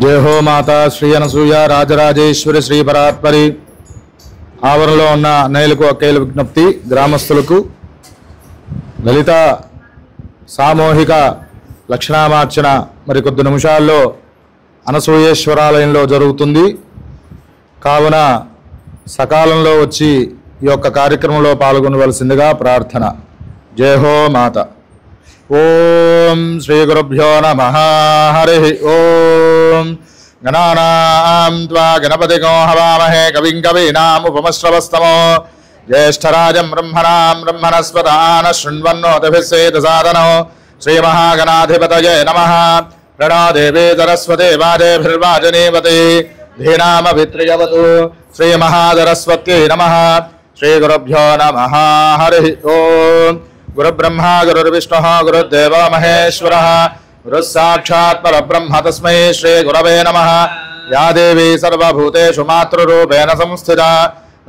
जय हो माता श्री అనసూయ రాజరాజేశ్వరి శ్రీ పరాత్పరి ఆవరణలో ఉన్న అన్నయ్యలకు అక్కయ్యల విజ్ఞప్తి గ్రామస్తులకు లలిత సామూహిక లక్షణామార్చన మరి కొద్ది నిమిషాల్లో అనసూయేశ్వరాలయంలో జరుగుతుంది కావున సకాలంలో వచ్చి ఈ యొక్క కార్యక్రమంలో పాల్గొనవలసిందిగా ప్రార్థన జై హో మాత ఓం శ్రీ గురుభ్యో నమః హరి ఓం గణానాం త్వా గణపతిగో హవామహే కవిం కవీనాముపమశ్రవస్తమో జ్యేష్ఠరాజం బ్రహ్మణస్పదాన శృణ్వన్నోతిభిస్సేదసాదనో శ్రీమహాగణాధిపతయే నమః ప్రణో దేవీ సరస్వతి వాజేభిర్వాజనీవతి ధీనామభిత్రియవతు శ్రీమహాసరస్వత్యై నమః శ్రీగురుభ్యో నమః హరి ఓం गुरुब्रह्मा गुरुर्विष्णुः गुरुर्देवो महेश्वरः गुरुस्साक्षात् परब्रह्म तस्मै श्री गुरवे नमः या देवी सर्वभूतेषु मातृरूपेण संस्थिता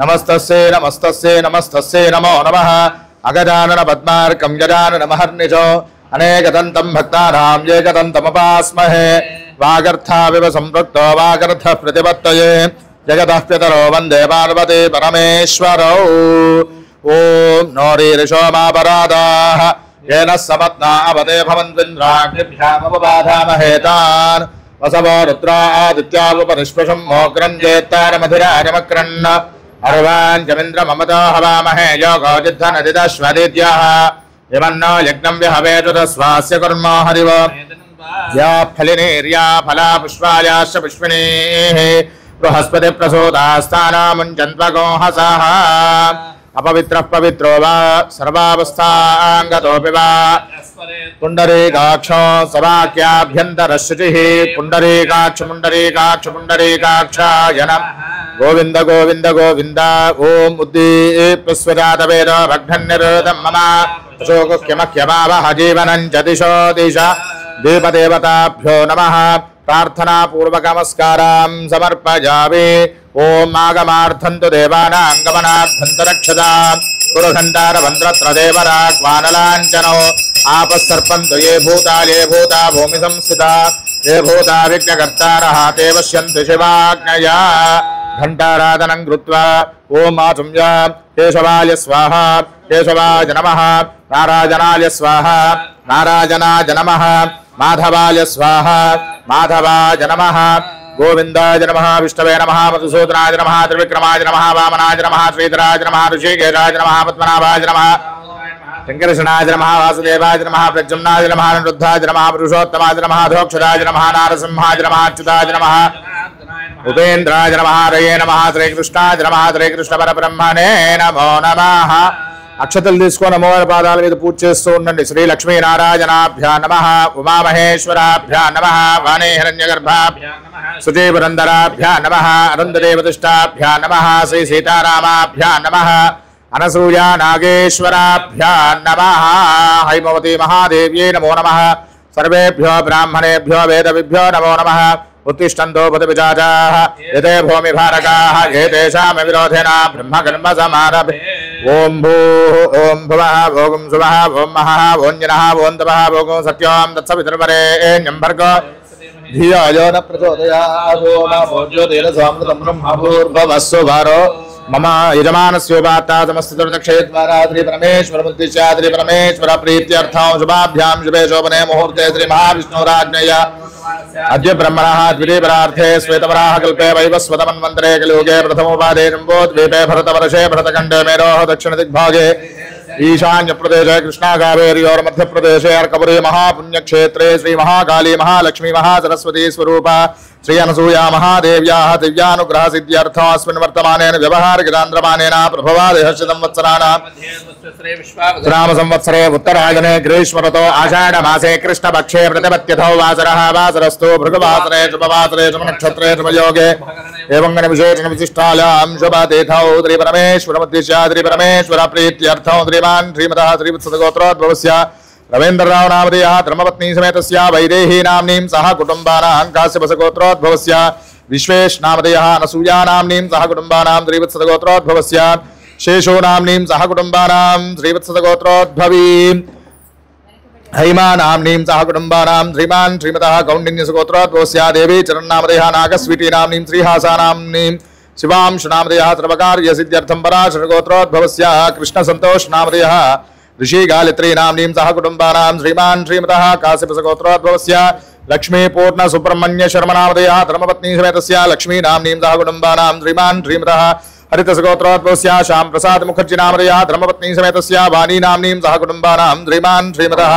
नमस्तस्यै नमस्तस्यै नमस्तस्यै नमो नमः अगजानन पद्मार्कं गजानन महर्निशो अनेकदन्तं भक्तानां एकदन्तमुपास्महे वागर्थाविव सम्पृक्तो वागर्थः प्रतिपत्तये जगतः पितरो वन्दे पार्वती परमेश्वरौ ओम नौरीरिषो मापराधाः येन समत्ना अपते भवन्त्विन्द्राग्निभ्यामपबाधामहे तान् वसवो रुद्रा आदित्यावुपनिष्पशं मोक्रञ्जेत्तारमधिराजमक्रन्न अर्वाञ्चमिन्द्रममतो हवामहे योगोजिद्धनदिदश्वदित्याः यमन्नो यज्ञं विहवेतुतस्वास्य कुर्मो हरिव या फलिनीर्या फला पुष्पायाश्च पुष्पिणीः बृहस्पति प्रसूतास्तानामुञ्चन्त्वगो हसः अपवित्रः पवित्रो वा सर्वावस्थांगतोऽपि वा पुण्डरीकाक्षो सवाक्याभ्यन्तरशुचिः पुण्डरीकाक्ष पुण्डरीकाक्ष पुण्डरीकाक्षाय नमः गोविन्द गोविन्द गोविन्द ओम उद्दीप्यस्वजातवेदो भग्नन्निरोधं मम अशोकख्यमख्यमावह जीवनं च दिशो दिश देवदेवताभ्यो नमः प्रार्थना पूर्वक नमस्कारां समर्पयामि ओम आगमार्थन्तु देवानांगमनार्थन्तरक्षता कुरुघण्टारमन्त्रत्रदेवराग्वानलाञ्चनो आपस्सर्पन्तु ये भूता भूमि संस्थिता ये भूता विघ्नकर्तारः ते पश्यन्तु शिवाज्ञया घण्टाराधनं कृत्वा ओम आचम्य केशवाय स्वाहा केशवाय नमः नारायणाय स्वाहा नारायणाय नमः माधवाय स्वाहा माधवाय नमः गोविंदाय नमः विष्णवे नमः मधुसूदनाय नमः त्रिविक्रमाय नमः वामनाय नमः श्रीधराय नमः ऋषिकेशाय नमः पद्मनाभाय नमः शंकरशनाय नमः वासुदेवाय नमः प्रद्युम्नाय नमः अनिरुद्धाय नमः पुरुषोत्तमाय नमः अधोक्षजाय नमः नारसिंहाय नमः अच्युताय नमः उपेन्द्राय नमः हरये नमः श्रीकृष्णाय नमः श्रीकृष्ण परब्रह्मणे नमो नमः अक्षतలు తీసుకొని అమ్మవారి పాదాల మీద పూజ చేస్తూ ఉండండి శ్రీ లక్ష్మీనారాయణాభ్యా నమః ఉమామహేశ్వరాభ్యా నమః వాణీ హిరణ్యగర్భాభ్యా నమః సుజీవరంధరాభ్యా నమః అరుంధదేవతిష్టాభ్యా నమః శ్రీ సీతారామాభ్యా నమః అనసూయ నాగేశ్వరాభ్యా నమః హైమవతి మహాదేవ్యై నమో నమః సర్వేభ్యో బ్రాహ్మణేభ్యో వేదవిభ్యో నమో నమః उत्तिष्ठन्तो पदविजाजाः एते भूमिभारकाः एतेषां विरोधेन ब्रह्मकर्म समारभे ओम भूः ओम भुवः भोगं सुवः ओम महः ओम जनः ओम तपः भोगं सत्यं तत्सवितुर्वरेण्यं भर्गो धियो यो न प्रचोदयात् ओम ज्योतिरसमृतं ब्रह्मभूर्भुवस्सु वारो मम यजमानस्योपात्ता समस्तदुर्दक्षयद्वारा श्री परमेश्वरमुद्दिश्य श्री परमेश्वर प्रीत्यर्थं शुभाभ्यां शुभे शोभने मुहूर्ते श्री महाविष्णुराज्ञया अद्य ब्रह्मणः द्वितीयपरार्थे श्वेतवराह कल्पे वैवस्वतमन्वन्तरे कलियुगे प्रथमोपादे जम्बोद्वीपे भरतवर्षे भरतखण्डे मेरोः दक्षिणदिग्भागे ईशान्यप्रदेशे कृष्णाकावेर्योर्मध्यप्रदेशे अर्कपुरी महापुण्यक्षेत्रे श्री महाकाली महालक्ष्मी महासरस्वती स्वरूपा श्री अनसूया महादेव्याः दिव्यानुग्रह सिद्ध्यर्थम् अस्मिन् वर्तमानेन व्यवहारिकचान्द्रमानेन प्रभवादिहर्ष संवत्सराणां राम संवत्सरे उत्तरायणे ग्रीष्मऋतो आषाढमासे कृष्णपक्षे प्रतिपत्यथो वासरः वासरस्तु भृगुवासरे शुभवासरे शुभनक्षत्रे शुभयोगे एवं विशेषण विशिष्टायां शुभतीथौ श्रीपरमेश्वरमुद्दिश्य श्रीपरमेश्वर प्रीत्यर्थं श्रीमान् श्रीमतः श्रीवत्सगोत्रोद्भवस्य रवीन्द्रराव नामधेयः धर्मपत्नी समेतस्य वैदेही नाम्नीं सह कुटुम्बानां काश्यपसगोत्रोद्भवस्य विश्वेश नामधेयः अनसूया नाम्नीं सह कुटुम्बानां श्रीवत्सगोत्रोद्भवस्य शेषो नाम्नीं सह कुटुम्बानां श्रीवत्सगोत्रोद्भवी हैमानाम्नीं सह कुटुम्बानां श्रीमान् श्रीमतः कौण्डिन्यसुगोत्रोद्भवस्या देवी चरन्नामधेयः नागस्वीटीनाम्नीं श्रीहासानाम्नीं शिवांशुनामधेयः सर्वकार्यसिद्ध्यर्थं पराशरगोत्रोद्भवस्या कृष्णसन्तोषनामधेयः ऋषिगालित्रीनाम्नीं सह कुटुम्बानां श्रीमान् श्रीमतः काश्यपसगोत्रोद्भवस्या लक्ष्मीपूर्णसुब्रह्मण्यशर्मनामधेयः धर्मपत्नी समेतस्या लक्ष्मीनाम्नीं सह कुटुम्बानां श्रीमान् श्रीमतः हरितसगोत्रोद्भवस्या श्यामप्रसाद मुखर्जीनामधेयः धर्मपत्नी समेतस्या वाणीनाम्नीं सह कुटुम्बानां श्रीमान् श्रीमतः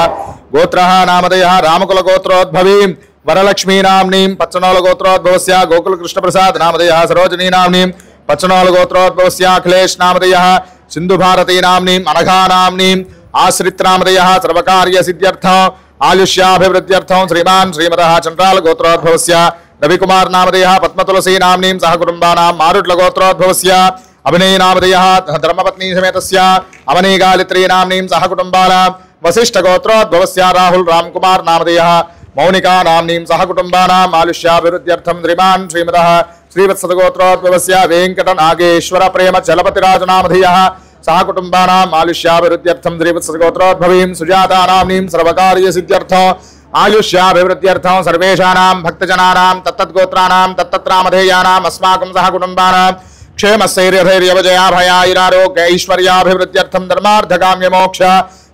गोत्रः नामधेयः रामकुलगोत्रोद्भवीं वरलक्ष्मीनाम्नीं पच्चनोलगोत्रोद्भवस्या गोकुलकृष्णप्रसाद नामधेयः सरोजिनीनाम्नीं पच्चनोलगोत्रोद्भवस्या अखिलेश नामधेयः सिन्धुभारतीनाम्नीं अनघानाम्नीं आश्रितनामधेयः सर्वकार्यसिद्ध्यर्थं आयुष्याभिवृद्ध्यर्थं श्रीमान् श्रीमतः चन्द्रालगोत्रोद्भवस्य रविकुमार नामधेयः पद्मतुलसीनाम्नीं सह कुटुम्बानां मारुट्लगोत्रोद्भवस्य अभिनयनामधेयः धर्मपत्नी समेतस्य अवनीगालित्रीनाम्नीं सह कुटुम्बानां वसिष्ठगोत्रोद्भवस्य राहुल रामकुमार नामधेयः मौनिकानाम्नीं सह कुटुम्बानां आयुष्याभिवृद्ध्यर्थं श्रीमान् श्रीमतः श्रीवत्सगोत्रोद्भवस्य वेङ्कटनागेश्वर प्रेम चलपतिराजनामधेयः सह कुटुम्बानां आयुष्याभिवृद्ध्यर्थं श्रीवत्सगोत्रोद्भवीं सुजातानाम्नीं सर्वकार्यसिद्ध्यर्थं आयुष्याभिवृद्ध्यर्थं सर्वेषाणां भक्तजनानां तत्तद्गोत्राणां तत्तत्रामधेयानाम् अस्माकं सह कुटुम्बानां क्षेमस्थैर्यधैर्यविजयाभयायुरारोग्य ऐश्वर्याभिवृद्ध्यर्थं धर्मार्थकाम्यमोक्ष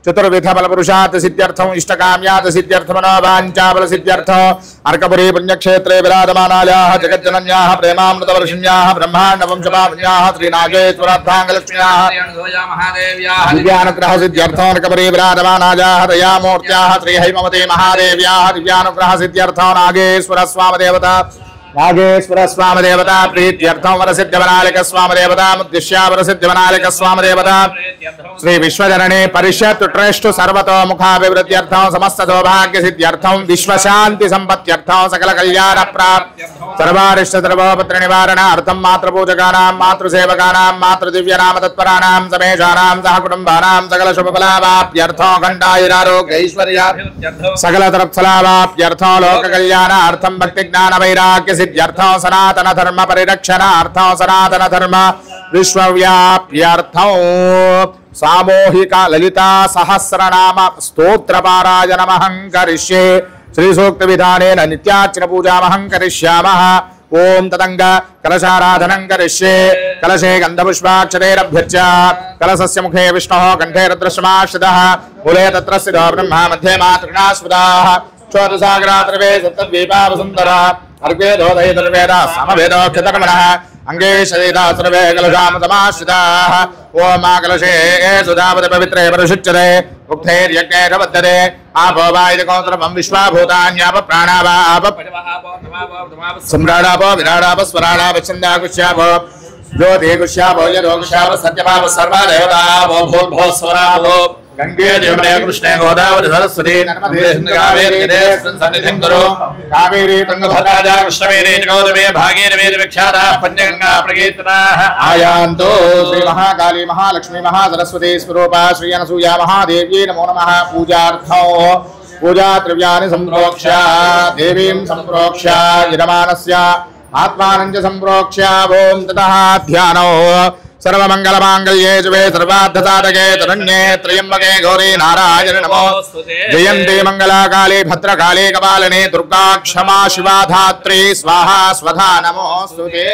चतुर्विधफलपुरुषार्थ सिद्ध्यर्थं इष्टकाम्यार्थ सिद्ध्यर्थं मनोवाञ्छाफल सिद्ध्यर्थं अर्कपुरी पुण्यक्षेत्रे विराजमानायाः जगज्जनन्याः प्रेमामृतवर्षिण्याः ब्रह्माण्डवंशपावन्याः श्रीनागेश्वरार्थाङ्गलक्ष्म्याः दिव्यानुग्रह सिद्ध्यर्थं अर्कपुरी विराजमानायाः दयामूर्त्याः श्रीहैमवती महादेव्याः दिव्यानुग्रह सिद्ध्यर्थं नागेश्वर स्वामदेवता नागेश्वर स्वामदेवता प्रीत्यर्थं वरसिद्धवनालिक स्वामदेवता मुद्दिश्या वरसिद्धवनालिक स्वामदेवता श्री विश्वजननी परिषत् ट्रस्ट सर्वतोमुखाभिवृद्ध्यर्थं समस्त सौभाग्य सिद्ध्यर्थं विश्वशांति संपत्त्यर्थं सकल कल्याण प्राप्ति सर्वारिष्ट सर्वोपत्र निवारणार्थं मातृपूजकानां मातृसेवकानां मातृदिव्यनाम तत्पराणां समेषाणां सह कुटुम्बानां सकल शुभफलावाप्त्यर्थं खण्डायुरारोग्य ऐश्वर्याभिवृद्ध्यर्थं सकल तरफलावाप्त्यर्थं लोककल्याणार्थं भक्तिज्ञान वैराग्य सिद्ध्यर्थं सनातन धर्म परिरक्षणार्थं सनातन धर्म विश्वव्याप्त्यर्थं सामूहिक ललिता सहस्रनाम स्तोत्र पारायणमहं करिष्ये श्री सूक्त विधानेन नित्यार्चन पूजामहं करिष्यामः ओम तदंग कलशाराधनं करिष्ये कलशे गन्धपुष्पाक्षतैरभ्यर्च्य कलशस्य मुखे विष्णुः कंठे रुद्रश्रमाश्रितः मूले तत्र स्थितो ब्रह्मा मध्ये मातृणास्पदाः चोदसागरात्रवे सप्तद्वीपावसुन्दरः अर्घ्योदये दुर्वेदा समवेदोक्षतकमनः अंगे शरीरा सर्वे कलशाम समाश्रिताः ओम कलशे सुधावत पवित्रे परिशुच्यते उक्थैर्यज्ञैः बद्धते आपो वायुकौत्रमं विश्वाभूतान्याप प्राणावाप सम्राडापो विराडाप स्वराडाप छन्दाकुश्यापो ज्योतिकुश्यापो यदोकुश्याप सत्यपाप सर्वदेवतापो भूर्भुवः स्वरापो गंगे जमुने कृष्णे गोदावरी सरस्वती नर्मदे सिंधु कावेरी सन्निधिं कुरु कावेरी तुंगभद्रा कृष्णवेणी गौतमी भागीरथी विख्याता पंचगंगा प्रकीर्तनाः आयान्तो श्री महाकाली महालक्ष्मी महासरस्वती स्वरूपा श्री अनसूया महादेव्यै नमो नमः पूजार्थं पूजा द्रव्याणि संप्रोक्ष्य देवीं संप्रोक्ष्य यजमानस्य आत्मानं च संप्रोक्ष्य ओम ततः ध्यानो सर्वमंगलमांगल्ये शिवे सर्वार्थसाधके शरण्ये त्र्यंबके गौरी नारायण नमोस्तुते जयन्ती मंगलाकाली भद्रकाली कपालिनी दुर्गा क्षमा शिवा धात्री स्वाहा स्वधा नमोस्तुते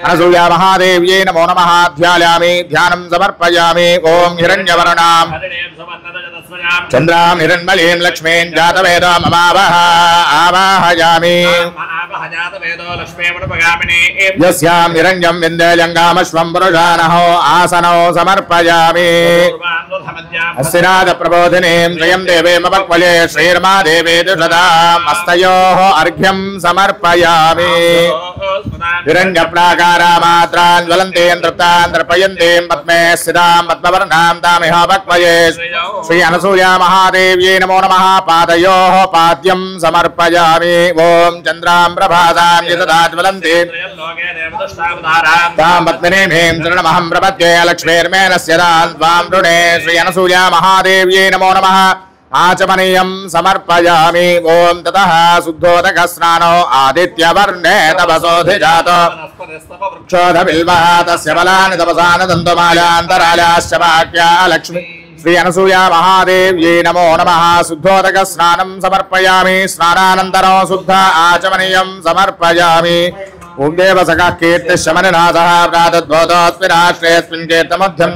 अनसूया महादेव्यै नमो नमः ध्यायामि ध्यानं समर्पयामि ओम हिरण्यवर्णां चन्द्रां हिरण्मलीं लक्ष्मीं जातवेदो ममावह आवाहयामि यस्यां हिरण्यं विन्देयङ्गामश्वं पुरुषानहो आसनो समर्पयामि अस्तिनाद प्रबोधिनीं श्रियं देवीमपक्वले श्रीर्मा देवी दुषदाम् अस्तयोः अर्घ्यं समर्पयामि हिरण्यप्राकारामात्रान् ज्वलन्तीं तृप्तां तर्पयन्तीं पद्मे स्थितां पद्मवर्णां तामिह पक्वये श्री अनसूया महादेव्यै नमो नमः पादयोः पाद्यं समर्पयामि ओम चन्द्रां प्रभासां यतदा ज्वलन्तीं तां पद्मिनीं शरणमहं प्रपद्ये लक्ष्मीर्मेनस्य दां त्वां ऋणे श्री अनसूया महादेव्यै नमो नमः आचमनीयं समर्पयामि ओम ततः शुद्धोदकस्नानो आदित्यवर्णे तपसोऽधिजातो क्षोधबिल्वः तस्य बलानि तपसा न दन्तमालान्तरालाश्च वाक्या लक्ष्मी श्री अनसूया महादेव्यै नमो नमः। शुद्धोदक स्नानं समर्पयामि। स्नानानन्तरं शुद्ध आचमनीयं समर्पयामि। ओं देव सखा कीर्ति शमननाथः प्रातद्भोतोऽस्मिन् कीर्तमध्यं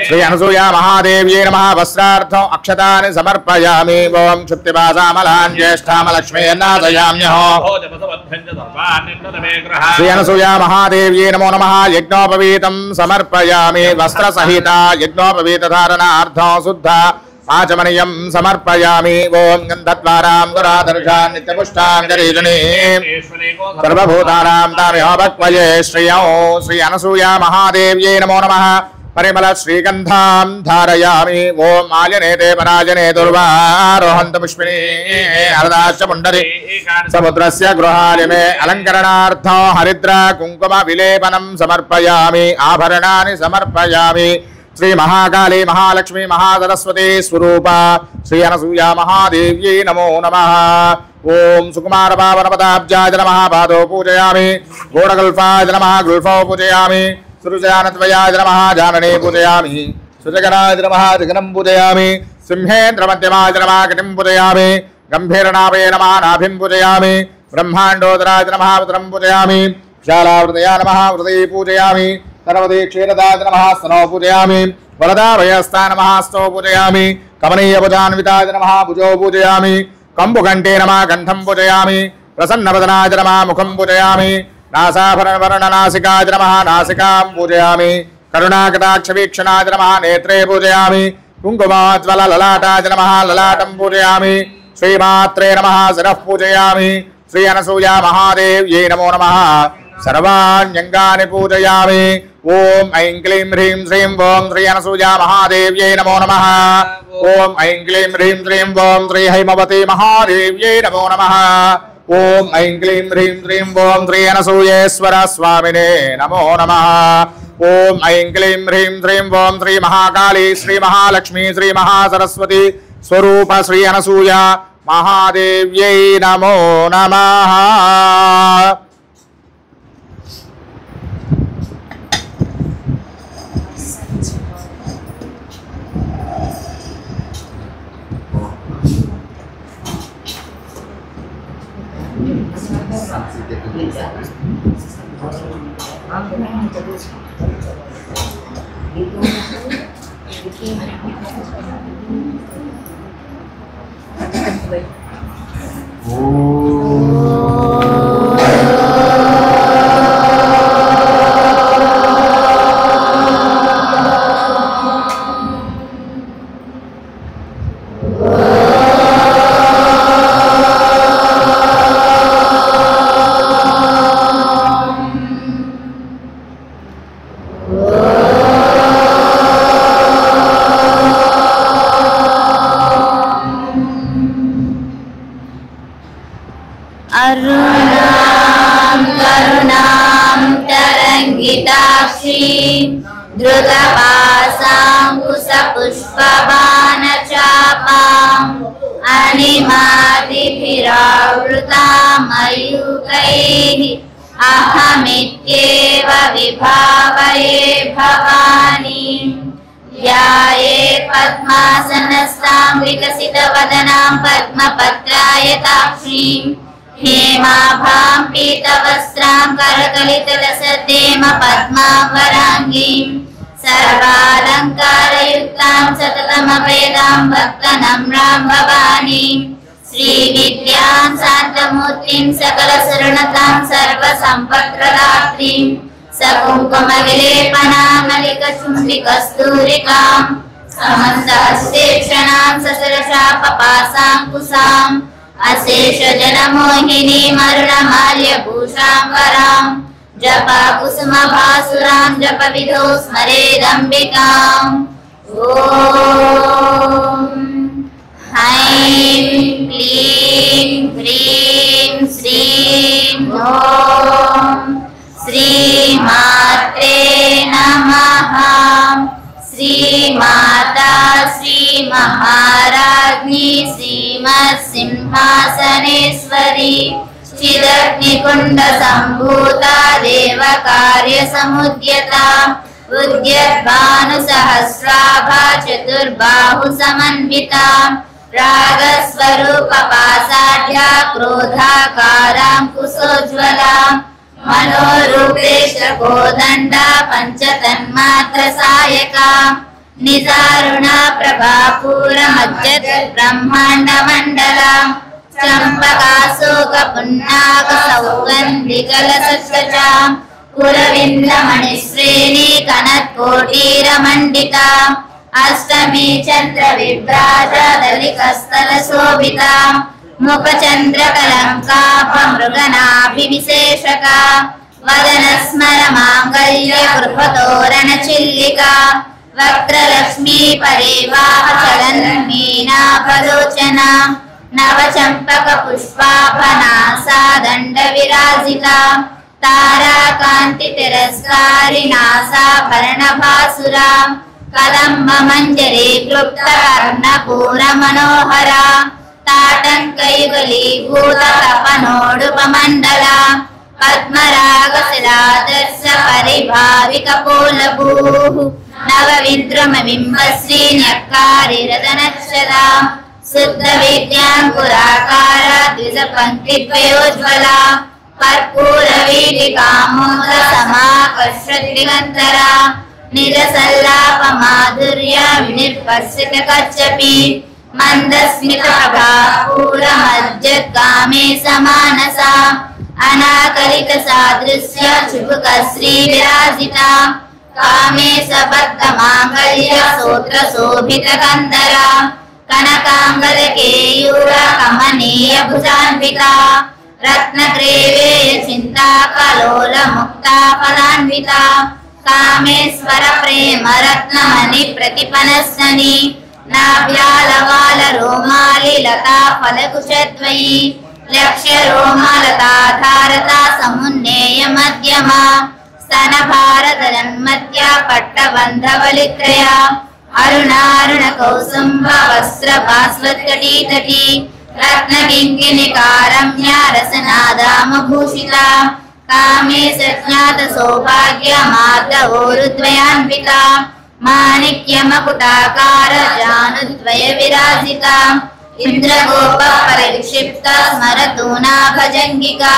श्री अनसूया महादेव्यै नमः। वस्त्रार्थं अक्षतानि समर्पयामि। ओं क्षुप्तिपासामलान् ज्येष्ठामलक्ष्मीर्नाथयाम्यहो। श्री अनसूया महादेव्यै नमो नमः। यज्ञोपवीतं समर्पयामि। वस्त्रसहिता यज्ञोपवीतधारणार्थं शुद्ध आचमनीयं समर्पयामि। ओं गन्धद्वारां दुरादर्शान् नित्यपुष्टाङ्गरीजने सर्वभूतानां तामिह भक्वये श्रियौ। श्री अनसूया महादेव्यै नमो नमः। परिमल श्रीगन्धां धारयामि। ओं आयने देवराजने दुर्वारोहन्त पुष्पिणी हरदाश्च पुण्डरी समुद्रस्य गृहालिमे अलङ्करणार्थं हरिद्र कुङ्कुम विलेपनं समर्पयामि। आभरणानि समर्पयामि। श्री महाकाली महालक्ष्मी महासरस्वती स्वरूपा श्री अनसूया महादेव्यै नमो नमः। ओं सुकुमार पावनपदाब्जाय नमः। पादौ पूजयामि। गौडगल्फाय नमः। गुल्फौ पूजयामि। सुरजानत्वयाय नमः। जानने पूजयामि। सुजगनाय नमः। जगनं पूजयामि। सिंहेन्द्रमध्यमाय नमः। कटिं पूजयामि। गम्भीरनाभे नमः। नाभिं पूजयामि। ब्रह्माण्डोदराय नमः। उदरं पूजयामि। शालावृतया नमः। हृदये पूजयामि। सर्वदे क्षीरदाय नमः। स्तनौ पूजयामि। वरदाभयस्था नमः। स्तौ पूजयामि। कमनीयभुजान्विताय नमः। भुजौ पूजयामि। कंबुकण्ठे नमः। कण्ठं पूजयामि। प्रसन्नवदनाय नमः। मुखं पूजयामि। नासाभरणवर्णनासिकाय नमः। नासिकां पूजयामि। करुणाकटाक्षवीक्षणाय नमः। नेत्रे पूजयामि। कुङ्कुमोज्ज्वलललाटाय नमः। ललाटं पूजयामि। श्रीमात्रे नमः। शिरः पूजयामि। श्री अनसूया महादेव्यै नमो नमः। सर्वाण्यङ्गानि पूजयामि। ओं ऐं क्लीं ह्रीं श्रीं ओं श्री अनसूया महादेव्यै नमो नमः। ओं ऐं क्लीं ह्रीं श्रीं ओं श्री हैमवती महादेव्यै नमो नमः। ओं ऐं क्लीं ह्रीं श्रीं ओं श्री अनसूयेश्वर स्वामिने नमो नमः। ओं ऐं क्लीं ह्रीं श्रीं ओं श्री महाकाली श्री महालक्ष्मी श्री महासरस्वती स्वरूप श्री अनसूया महादेव्यै नमो नमः। अहमित्येव विभावये भवानी। ध्याये पद्मासनस्तां विकसितवदनां पद्मपत्रायताक्षीं हेमाभां पीतवस्त्रां करकलितलसद्देम पद्मावराङ्गीं सर्वालङ्कारयुक्तां सततमभेदां भक्तनम्रां भवानीं श्रीविद्यां शान्तमूर्तिं सकलशरणतां सर्वसम्पत्प्रदात्रीं सकुङ्कुमविलेपनामलिकचुम्बिकस्तूरिकां समस्तहस्तेक्षणां ससरशापपासाङ्कुशाम् अशेषजनमोहिनीमरुणमाल्यभूषाम्बरां जपकुसुमभासुरां जपविधौ स्मरेदम्बिकाम्। ॐ ऐं क्लीं ह्रीं श्रीं ॐ श्रीमात्रे नमः। श्रीमाता श्रीमहाराज्ञी श्रीमत्सिंहासनेश्वरी चिदग्निकुण्डसम्भूता देवकार्यसमुद्यता उद्यद्भानुसहस्राभा चतुर्बाहु समन्विता रागस्वरूपपासाढ्या क्रोधाकाराङ्कुशोज्ज्वला मनोरूपेश कोदण्डा पञ्चतन्मात्रसायका निदारुणा प्रभापूरमज्जत् ब्रह्माण्डमण्डला चम्पकाशोकपुन्नाकसौगन्धिकलसस्वचा कुरविन्दमणिश्रेणी कनत्कोटीरमण्डिता अष्टमी चन्द्रविभ्राजा दलिकस्थलशोभिता मुखचन्द्रकलङ्काभमृगनाभिविशेषका वदनस्मरमाङ्गल्यगृहतोरणचिल्लिका वक्त्रलक्ष्मी परिवाहचलन्मीनाभलोचना नवचम्पकपुष्पाभनासा दण्डविराजिता ताराकान्तितिरस्कारिणासाभरणभासुरा कदम्बमञ्जरी क्लुप्तकर्णपूरमनोहरा ताटङ्कयुगलीभूततपनोडुपमण्डला पद्मरागशिलादर्श परिभाविकपोलभूः नवविद्रुमबिम्बश्रीन्यक्कारिरदनच्छदा शुद्धविद्याङ्कुराकारा द्विजपङ्क्तिद्वयोज्ज्वला कर्पूरवीटिकामोदसमाकर्षद्दिगन्तरा निजसल्लापमाधुर्य विनिर्पर्सितकच्छपि मन्दस्मितप्रभापूरमज्जद्गामे समानसा अनाकलितसादृश्य चुबुकश्रीविराजिता कामे सबद्धमाङ्गल्य सोत्रशोभितकन्दरा कनकाङ्गदकेयूरकमनीयभुजान्विता रत्नग्रेवेय चिन्ताकलोलमुक्ता फलान्विता कामेश्वर प्रेम रत्नमणि प्रतिपनस्सनि नाभ्यालवालरोमालि लता फलकुशद्वयी लक्ष्यरोमालताधारता समुन्नेय मध्यमा स्तनभारतजन्मत्या पट्टबन्धवलित्रया अरुणारुणकौसुम्ब वस्त्रभास्वत्कटीतटी रत्नकिङ्किणिकारम्या रसनादामभूषिता कामे सज्ञातसौभाग्यमार्दवोरुद्वयान्विता माणिक्यमकुटाकार जानुद्वयविराजिता इन्द्रगोपपरिक्षिप्ता स्मरतूनाभजङ्गिका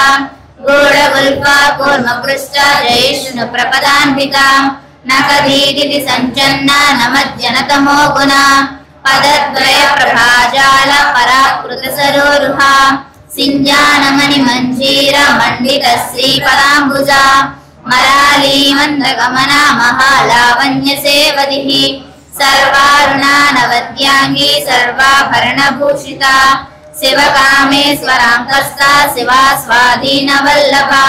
गूढगुल्फा कूर्मपृष्ठा जयिष्णुप्रपदान्विता नखदीदिति सञ्चन्ना नमज्जनतमो गुणा पदद्वयप्रभाजाल पराकृतसरोरुहा सिञ्जानमणिमञ्जीरमण्डितश्रीपदाम्बुजा मरालीमन्दगमना महालावण्यसेवदिः सर्वारुणानवद्याङ्गी सर्वाभरणभूषिता शिवकामेश्वराङ्कस्था शिवा स्वाधीनवल्लभा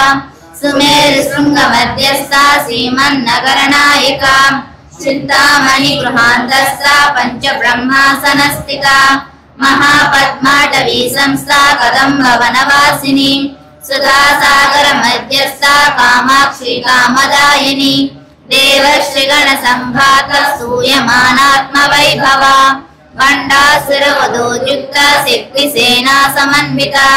सुमेरुशृङ्गमध्यस्था श्रीमन्नगरनायिका चिन्तामणिगृहान्तस्था पञ्चब्रह्मासनस्थिता महापद्माटवी संस्था कदम्बवनवासिनी सुधासागरमध्यस्था कामाक्षी कामदायिनी देवर्षिगणसम्भात स्तूयमानात्मवैभवा भण्डासुरवधूयुक्ता शक्तिसेना समन्विता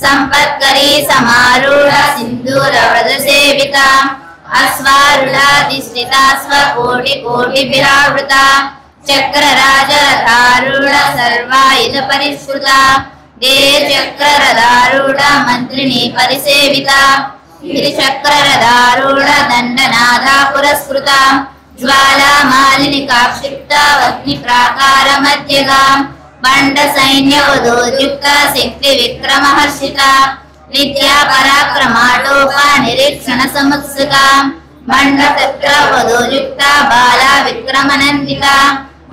सम्पत्करी समारूढ सिन्दूरव्रतसेविता अश्वारूढाधिष्ठिता स्वकोटिकोटिभिरावृता चक्रराजरथारूढ सर्वायुधपरिष्कृता चक्ररथारूढ मन्त्रिणी परिसेविता गिरिचक्ररथारूढ दण्डनाथा पुरस्कृता ज्वालामालिनिकाक्षिप्ता वह्निप्राकारमध्यगा बण्डसैन्यवधूयुक्ता शक्तिविक्रमहर्षिता विद्यापराक्रमाटोपा निरीक्षणसमुत्सुका बण्डचक्रवधूयुक्ता बाला विक्रमनन्दिता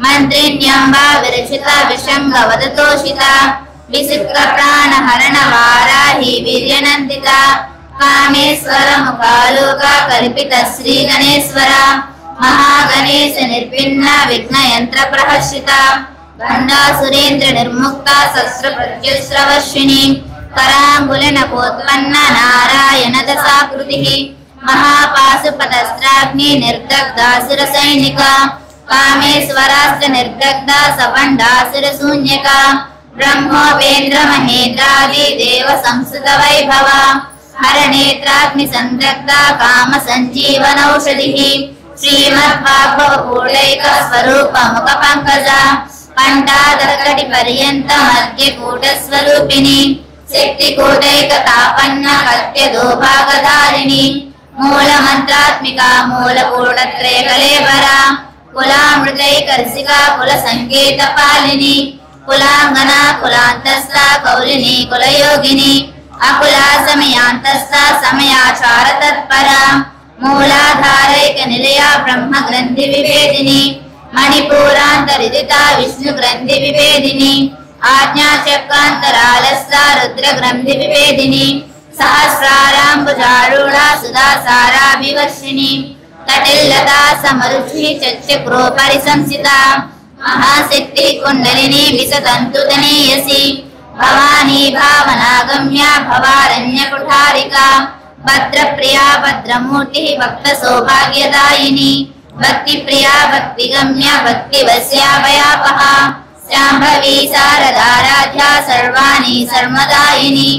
मन्त्रिण्यम्बा विरचिता विशङ्गवदतोषिता विचित्रप्राणहरणवाराहि वीर्यनन्दिता कामेश्वरमुखालोका कल्पितश्रीगणेश्वरा महागणेश निर्भिन्ना विघ्नयन्त्रप्रहर्षिता भण्डासुरेन्द्र निर्मुक्ता शस्त्रप्रत्युस्रवर्षिणी कराङ्गुलिनकोत्पन्ना नारायणदशाकृतिः महापाशुपतस्त्राग्नि निर्दग्धासुरसैनिका कामेश्वरास्त्र निर्दग्धा सपण्डासुरशून्यका ब्रह्मोपेन्द्र महेन्द्रादि देव संस्कृत वैभवा हरनेत्राग्नि संदग्धा काम संजीवनौषधिः श्रीमद्भागवपूर्णैक स्वरूप मुख पंकज कंठादकटि पर्यंत मध्य कूट स्वरूपिणी शक्ति कूटैक तापन्न कत्य दोभागधारिणी मूल मंत्रात्मिका मूल कूटत्रय कलेवरा कुलामृतैक रसिका कुल संकेत पालिनी कुलांगना कुलांतस्था कौलिनी कुलयोगिनी अकुला समयांतस्था समयाचार तत्परा मूलाधारैक निलया ब्रह्म ग्रंथि विभेदिनी मणिपूरांतरिदिता विष्णु ग्रंथि विभेदिनी आज्ञा चक्रांतरालस्था रुद्र ग्रंथि विभेदिनी सहस्रारांबुजारूढ़ा सुधा साराभिवर्षिणी कटिल्लता समरुचि चक्रु परिसंसिता महाशक्ति कुंडलिनी विसतंतुतनीयसी भवानी भावनागम्या भवारण्य कुठारिका भद्रप्रिया भद्रमूर्ति भक्त सौभाग्यदायिनी भक्ति प्रिया भक्तिगम्या भक्तिवस्या भयापहा शांभवी शारदाराध्या सर्वाणी सर्वदायिनी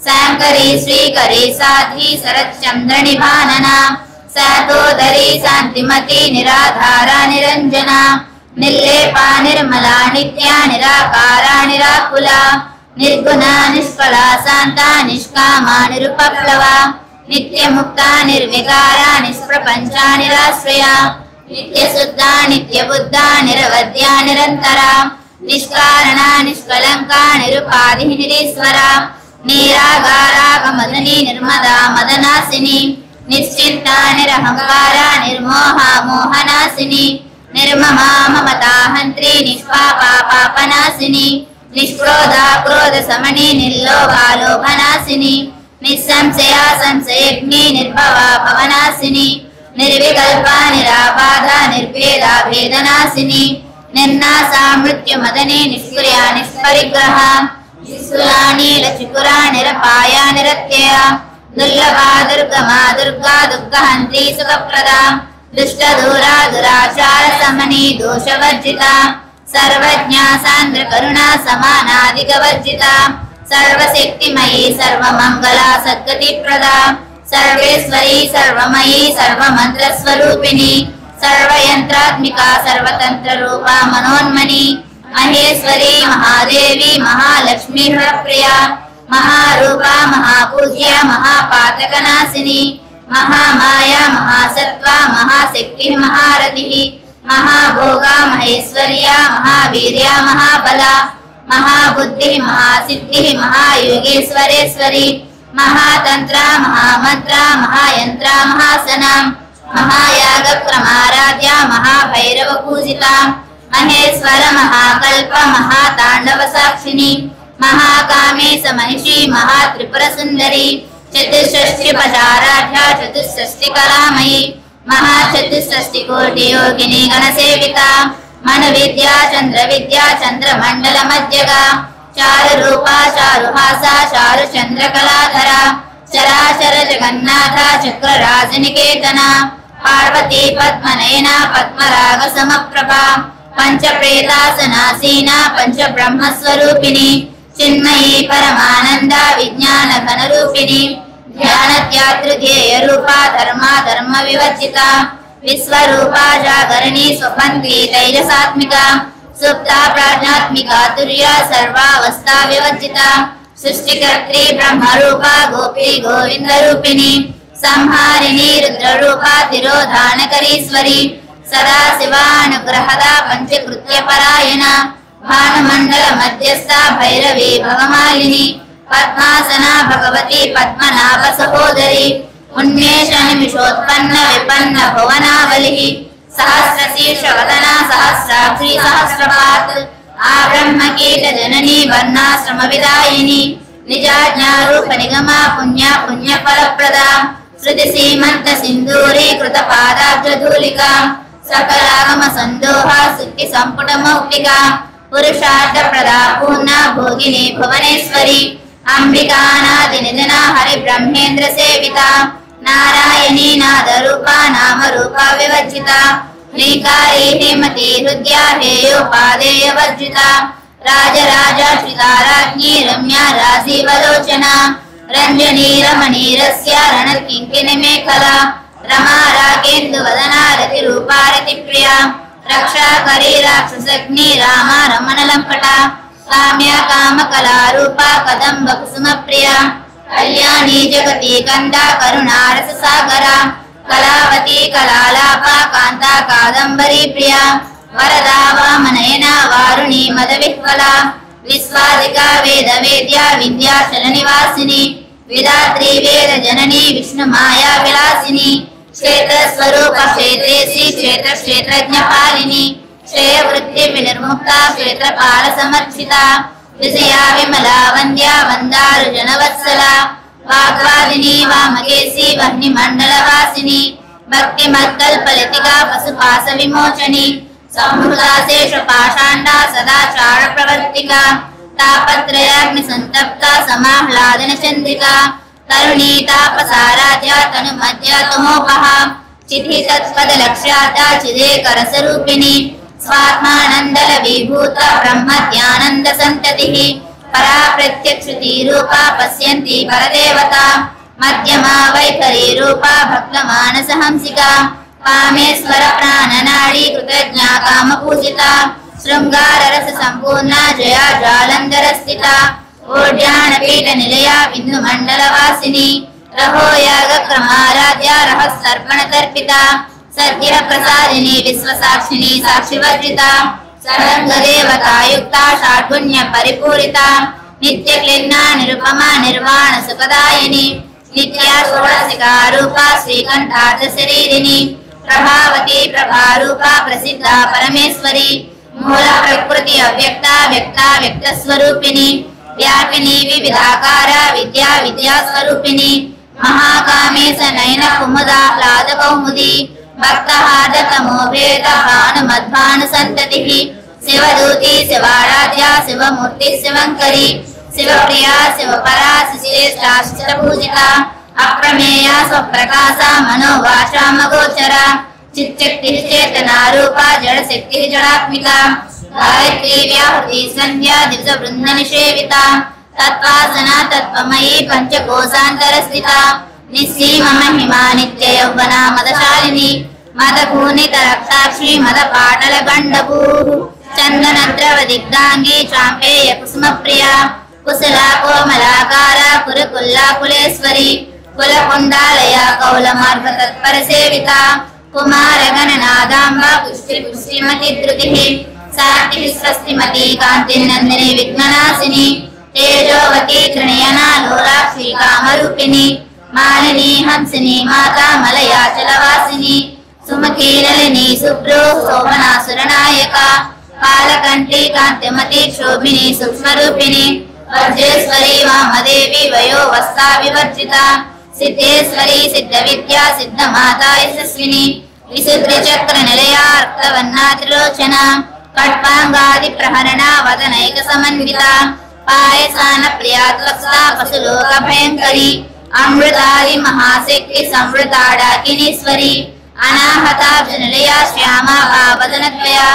शंकरी श्रीकरी साधी शरच्चंद्र निभानना सतोदरी शांतिमती निराधारा निरंजना निर्लेपा निर्मला नित्या निराकारा निराकुला निर्गुणा निष्कला शांता निष्कामा निरुपप्लवा नित्य मुक्ता निर्विकारा निष्प्रपंचा निराश्रया नित्य शुद्धा नित्य बुद्धा निरवध्या निरंतरा निष्कारणा निष्कलंका निरुपाधि निरीश्वरा निरागारा गमदनी निर्मदा मदनासिनी निश्चिंता निरहंकारा निर्मोहा मोहनासिनी निर्ममा ममता हंत्री निष्पापा पापनासिनी निष्क्रोधा क्रोध समनी निर्लोभा लोभनासिनी निस्संशया संशयग्नि निर्भवा भवनासिनी निर्विकल्पा निराबाधा निर्भेदा भेदनासिनी निर्नासा मृत्यु मदनी निष्क्रिया निष्परिग्रहा निःशूला नीलचिकुरा निरपाया निरत्यया दुर्लभा दुर्गमा दुर्गा दुःखहंत्री सुखप्रदा दुष्ट दूरा दुराचार समनी दोषवर्जिता सर्वज्ञा सान्द्र करुणा समानाधिकवर्जिता सर्वशक्तिमयी सर्वमंगला सद्गति प्रदा सर्वेश्वरी सर्वमयी सर्वमंत्र स्वरूपिणी सर्वयंत्रात्मिका सर्वतंत्र रूपा मनोन्मनी महेश्वरी महादेवी महालक्ष्मी हरप्रिया महारूपा महापूज्या महापातकनाशिनी महामाया महासत्वा महाशक्ति महारथिः महाभोगा महेश्वर्या महावीर्या महाबला महाबुद्धि महासिद्धि महायोगेश्वरेश्वरी महातंत्रा महामंत्रा महायंत्रा महासना महायाग क्रमाराध्या महाभैरव पूजिता महेश्वर महाकल्प महातांडव साक्षिणी महाकामेश महिषी महात्रिपुर सुंदरी चतुष्षष्टि पचाराध्या चतुष्षष्टि कलामयी महाचतुष्षष्टि कोटि योगिनी गणसेविता मन विद्या चंद्र मंडल मध्यगा चारु रूपा चारुहासा चारु चंद्र कलाधरा चराचर जगन्नाथ चक्र राजनिकेतना पार्वती पद्मनयना पद्मराग समप्रभा पंच प्रेतासनासीना पंच ब्रह्म स्वरूपिणी चिन्मयी परमानंदा विज्ञान घन रूपिणी ध्यानत्यातृध्येय रूपा धर्मा धर्म विवर्जिता विश्वरूपा जागरणी स्वपन्थी तैजसात्मिका सुप्ता प्राज्ञात्मिका तुर्या सर्वावस्था विवर्जिता सृष्टिकर्त्री ब्रह्मरूपा गोपी गोविंद रूपिणी संहारिणी रुद्ररूपा तिरोधानकरीश्वरी सदा शिवानुग्रहदा पंचकृत्य परायणा भानुमंडल मध्यस्था भैरवी भवमालिनी पद्मासना भगवती पद्मनाभ सहोदरी उन्मेष निमिषोत्पन्न विपन्न भुवनावलिः सहस्रशीर्ष वदना सहस्राक्षी सहस्रपात् आब्रह्मकीट जननी वर्णाश्रम विदायिनी निजाज्ञारूप निगमा पुण्या पुण्य फलप्रदा श्रुति सीमंत सिंदूरी कृत पादाब्जधूलिका सकलागम संदोहा सिद्धि संपुट मौक्तिका पुरुषार्थ प्रदा पूर्णा भोगिनी भुवनेश्वरी अंबिकानादि निधना हरि ब्रह्मेंद्र सेविता नारायणी नाद रूपा नाम रूपा विवर्जिता ह्रीकारी हेमती हृद्या हेयो पादेय वर्जिता राजराजाश्रिता राज्ञी रम्या राजीवलोचना रंजनी रमणीरस्या रणकिंकिनी मेखला रमा राकेन्दु वदना रति रूपा रति प्रिया रक्षा करी राक्षसग्नि रामा रमण लंपटा काम्या काम कला रूपा कदम्ब कुसुम प्रिया कल्याणी जगती कंदा करुणा रस सागरा कलावती कलालापा कांता कादंबरी प्रिया वरदा वामनयना वारुणी मद विह्वला विश्वादिका वेद वेद्या विद्याचल निवासिनी विधात्री वेद जननी विष्णु माया विलासिनी क्षेत्र स्वरूप क्षेत्रेसी क्षेत्र क्षेत्रज्ञ पालिनी श्रेय वृत्ति विनिर्मुक्ता क्षेत्रपाल समर्थिता विजया विमला वंद्या वंदारु जनवत्सला वाग्वादिनी वामकेशी वह्नि मंडल वासिनी भक्ति मत्कल्पलतिका पशुपास विमोचनी संहृता शेष पाषांडा सदाचार प्रवर्तिका तापत्रयाग्नि संतप्ता समाह्लादन चंद्रिका तरुणी तापसाराध्या तनु मध्या तमोपहा चिति तत्पद लक्ष्याता चिदेकर स्वरूपिणी स्वात्मानंदल विभूता ब्रह्म ध्यानंद संततिः परा प्रत्यक्षति रूपा पश्यन्ति परदेवता मध्यमा वैखरी रूपा भक्त मानस हंसिका कामेश्वर प्राणनाडी कृतज्ञा काम पूजिता शृंगार रस संपूर्णा जया जालंधर स्थिता ओड्यान पीठ निलया बिंदु मंडल वासिनी रहो याग क्रमाराध्या रहस्यर्पण तर्पिता सत्य प्रसादिनी विश्व साक्षिणी साक्षी वर्जिता सर्वंग देवता युक्ता षाड्गुण्य परिपूरिता नित्य क्लिन्ना निरुपमा निर्वाण सुखदायिनी नित्या षोडशिका रूपा श्रीकंठार्थ शरीरिणी प्रभावती प्रभारूपा प्रसिद्धा परमेश्वरी मूल प्रकृति अव्यक्ता व्यक्ता व्यक्त स्वरूपिणी व्यापिनी विविधाकारा विद्या विद्या स्वरूपिणी महाकामेश नयन कुमुदाह्लाद कौमुदी भक्तहाद तमोभेद भानुमद्भानु संततिः शिवदूती शिवाराध्या शिवमूर्ति शिवंकरी शिवप्रिया शिवपरा श्रेष्ठा शिवपूजिता अप्रमेया स्वप्रकाशा मनोवाचा मगोचरा चित्शक्ति चेतना रूपा जड़ शक्ति जड़ात्मिका गायत्री व्याहृति संध्या दिवस वृंद निषेविता तत्वासना तत्वमयी पंचकोशांतर स्थिता निस्सीम महिमा नित्य यौवना मदशालिनी मदभूनित रक्ताक्षी मद पाटल गंडभूः चंदन द्रव दिग्धांगी चांपेय कुसुम प्रिया कुशला कोमलाकारा कुरुकुल्ला कुलेश्वरी कुलकुंडालया कौलमार्ग तत्पर सेविता कुमार गणनादांबा पुष्टि पुष्टिमति धृतिः सात्विः स्वस्तिमती कांति नंदिनी विघ्ननाशिनी तेजोवती त्रिनयना लोलाक्षी कामरूपिणी मालिनी हंसिनी माता मलयाचलवासिनी सुमुखी नलिनी सुप्रो शोभना सुरनायका कालकंठी कांतिमती शोभिनी सूक्ष्मरूपिणी वर्जेश्वरी वामदेवी वयो वस्ता विवर्जिता सिद्धेश्वरी सिद्ध विद्या सिद्ध माता यशस्विनी विशुद्ध चक्र निलया रक्तवर्णा त्रिलोचना कट्पांगादि प्रहरणा वदनैक समन्विता पायसान प्रिया त्वक्ता पशुलोक भयंकरी अमृतादि महाशक्ति समृता डाकिनीश्वरी अनाहताब्ज निलया श्यामा भावदनद्वया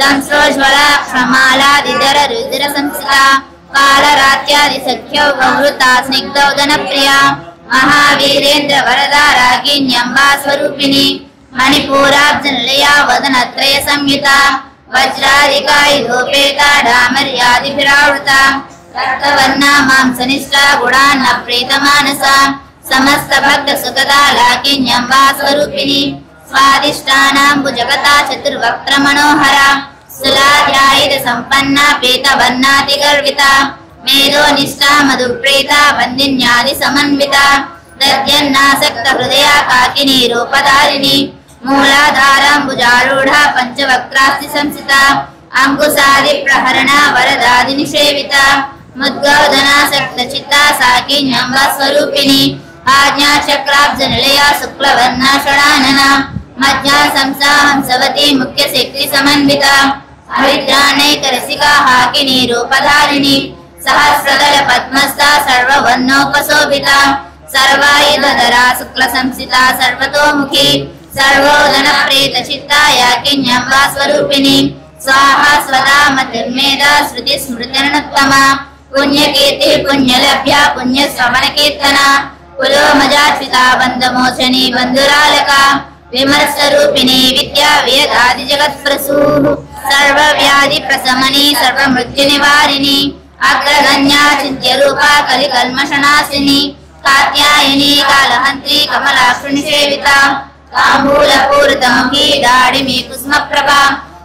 दंश्रोज्वला क्षमालादिधर रुद्र संस्था कालरात्यादि सख्यो गौरता स्निग्धौदन प्रिया महावीरेन्द्र वरदा रागिण्यंबा स्वरूपिणी मणिपूराब्ज निलया वदनत्रय संयुता वज्रादिकायुधोपेता डामर्यादिभिरावृता रक्तवर्णा मांसनिष्ठा गुणान्न प्रीतमानसा समस्त भक्त सुखदा लाकिन्यंबा स्वरूपिणी स्वादिष्टानाम्बुजगता चतुर्वक्त्र मनोहरा सुलाध्यायित संपन्ना पीतवर्णाति गर्विता मेधो निष्ठा मधुप्रीता वन्दिन्यादि समन्विता दद्यन्नासक्त हृदया काकिनी रूपधारिणी मूलाधाराम्बुजारूढ़ा पंचवक्त्रास्ति संसिता अंकुशादि प्रहरणा वरदादि निषेविता मुद्गौदनासक्त चित्ता साकिन्यंबा स्वरूपिणी आज्ञा चक्राब्ज निलया शुक्लवर्णा षडानना मध्या संसा हंसवती मुख्य शक्ति समन्विता हरिद्रानैक रसिका हाकिनी रूपधारिणी सहस्रदल पद्मस्था सर्ववर्णोपशोभिता सर्वायुधधरा शुक्ल संसिता सर्वतोमुखी सर्वोदन प्रेत चित्ता याकिन्यंबा स्वरूपिणी स्वाहा स्वदा मतिर्मेधा श्रुति स्मृतिर्नुत्तमा पुण्यकीर्ति पुण्यलभ्या पुण्य श्रवण कीर्तना కులోమజాశ్రితా బంధమోచని బంధురాలక విమర్శరూపిణి విద్యా వేదాది జగత్ప్రసూ సర్వవ్యాధి ప్రశమని సర్వమృత్యు నివారిణి అగ్రగణ్యా చింత్య రూపా కలికల్మషనాశిని కాత్యాయని కాలహంత్రి కమలాక్షుని సేవిత తాంబూల పూరితముఖి దాడిమి కుసుమ ప్రభా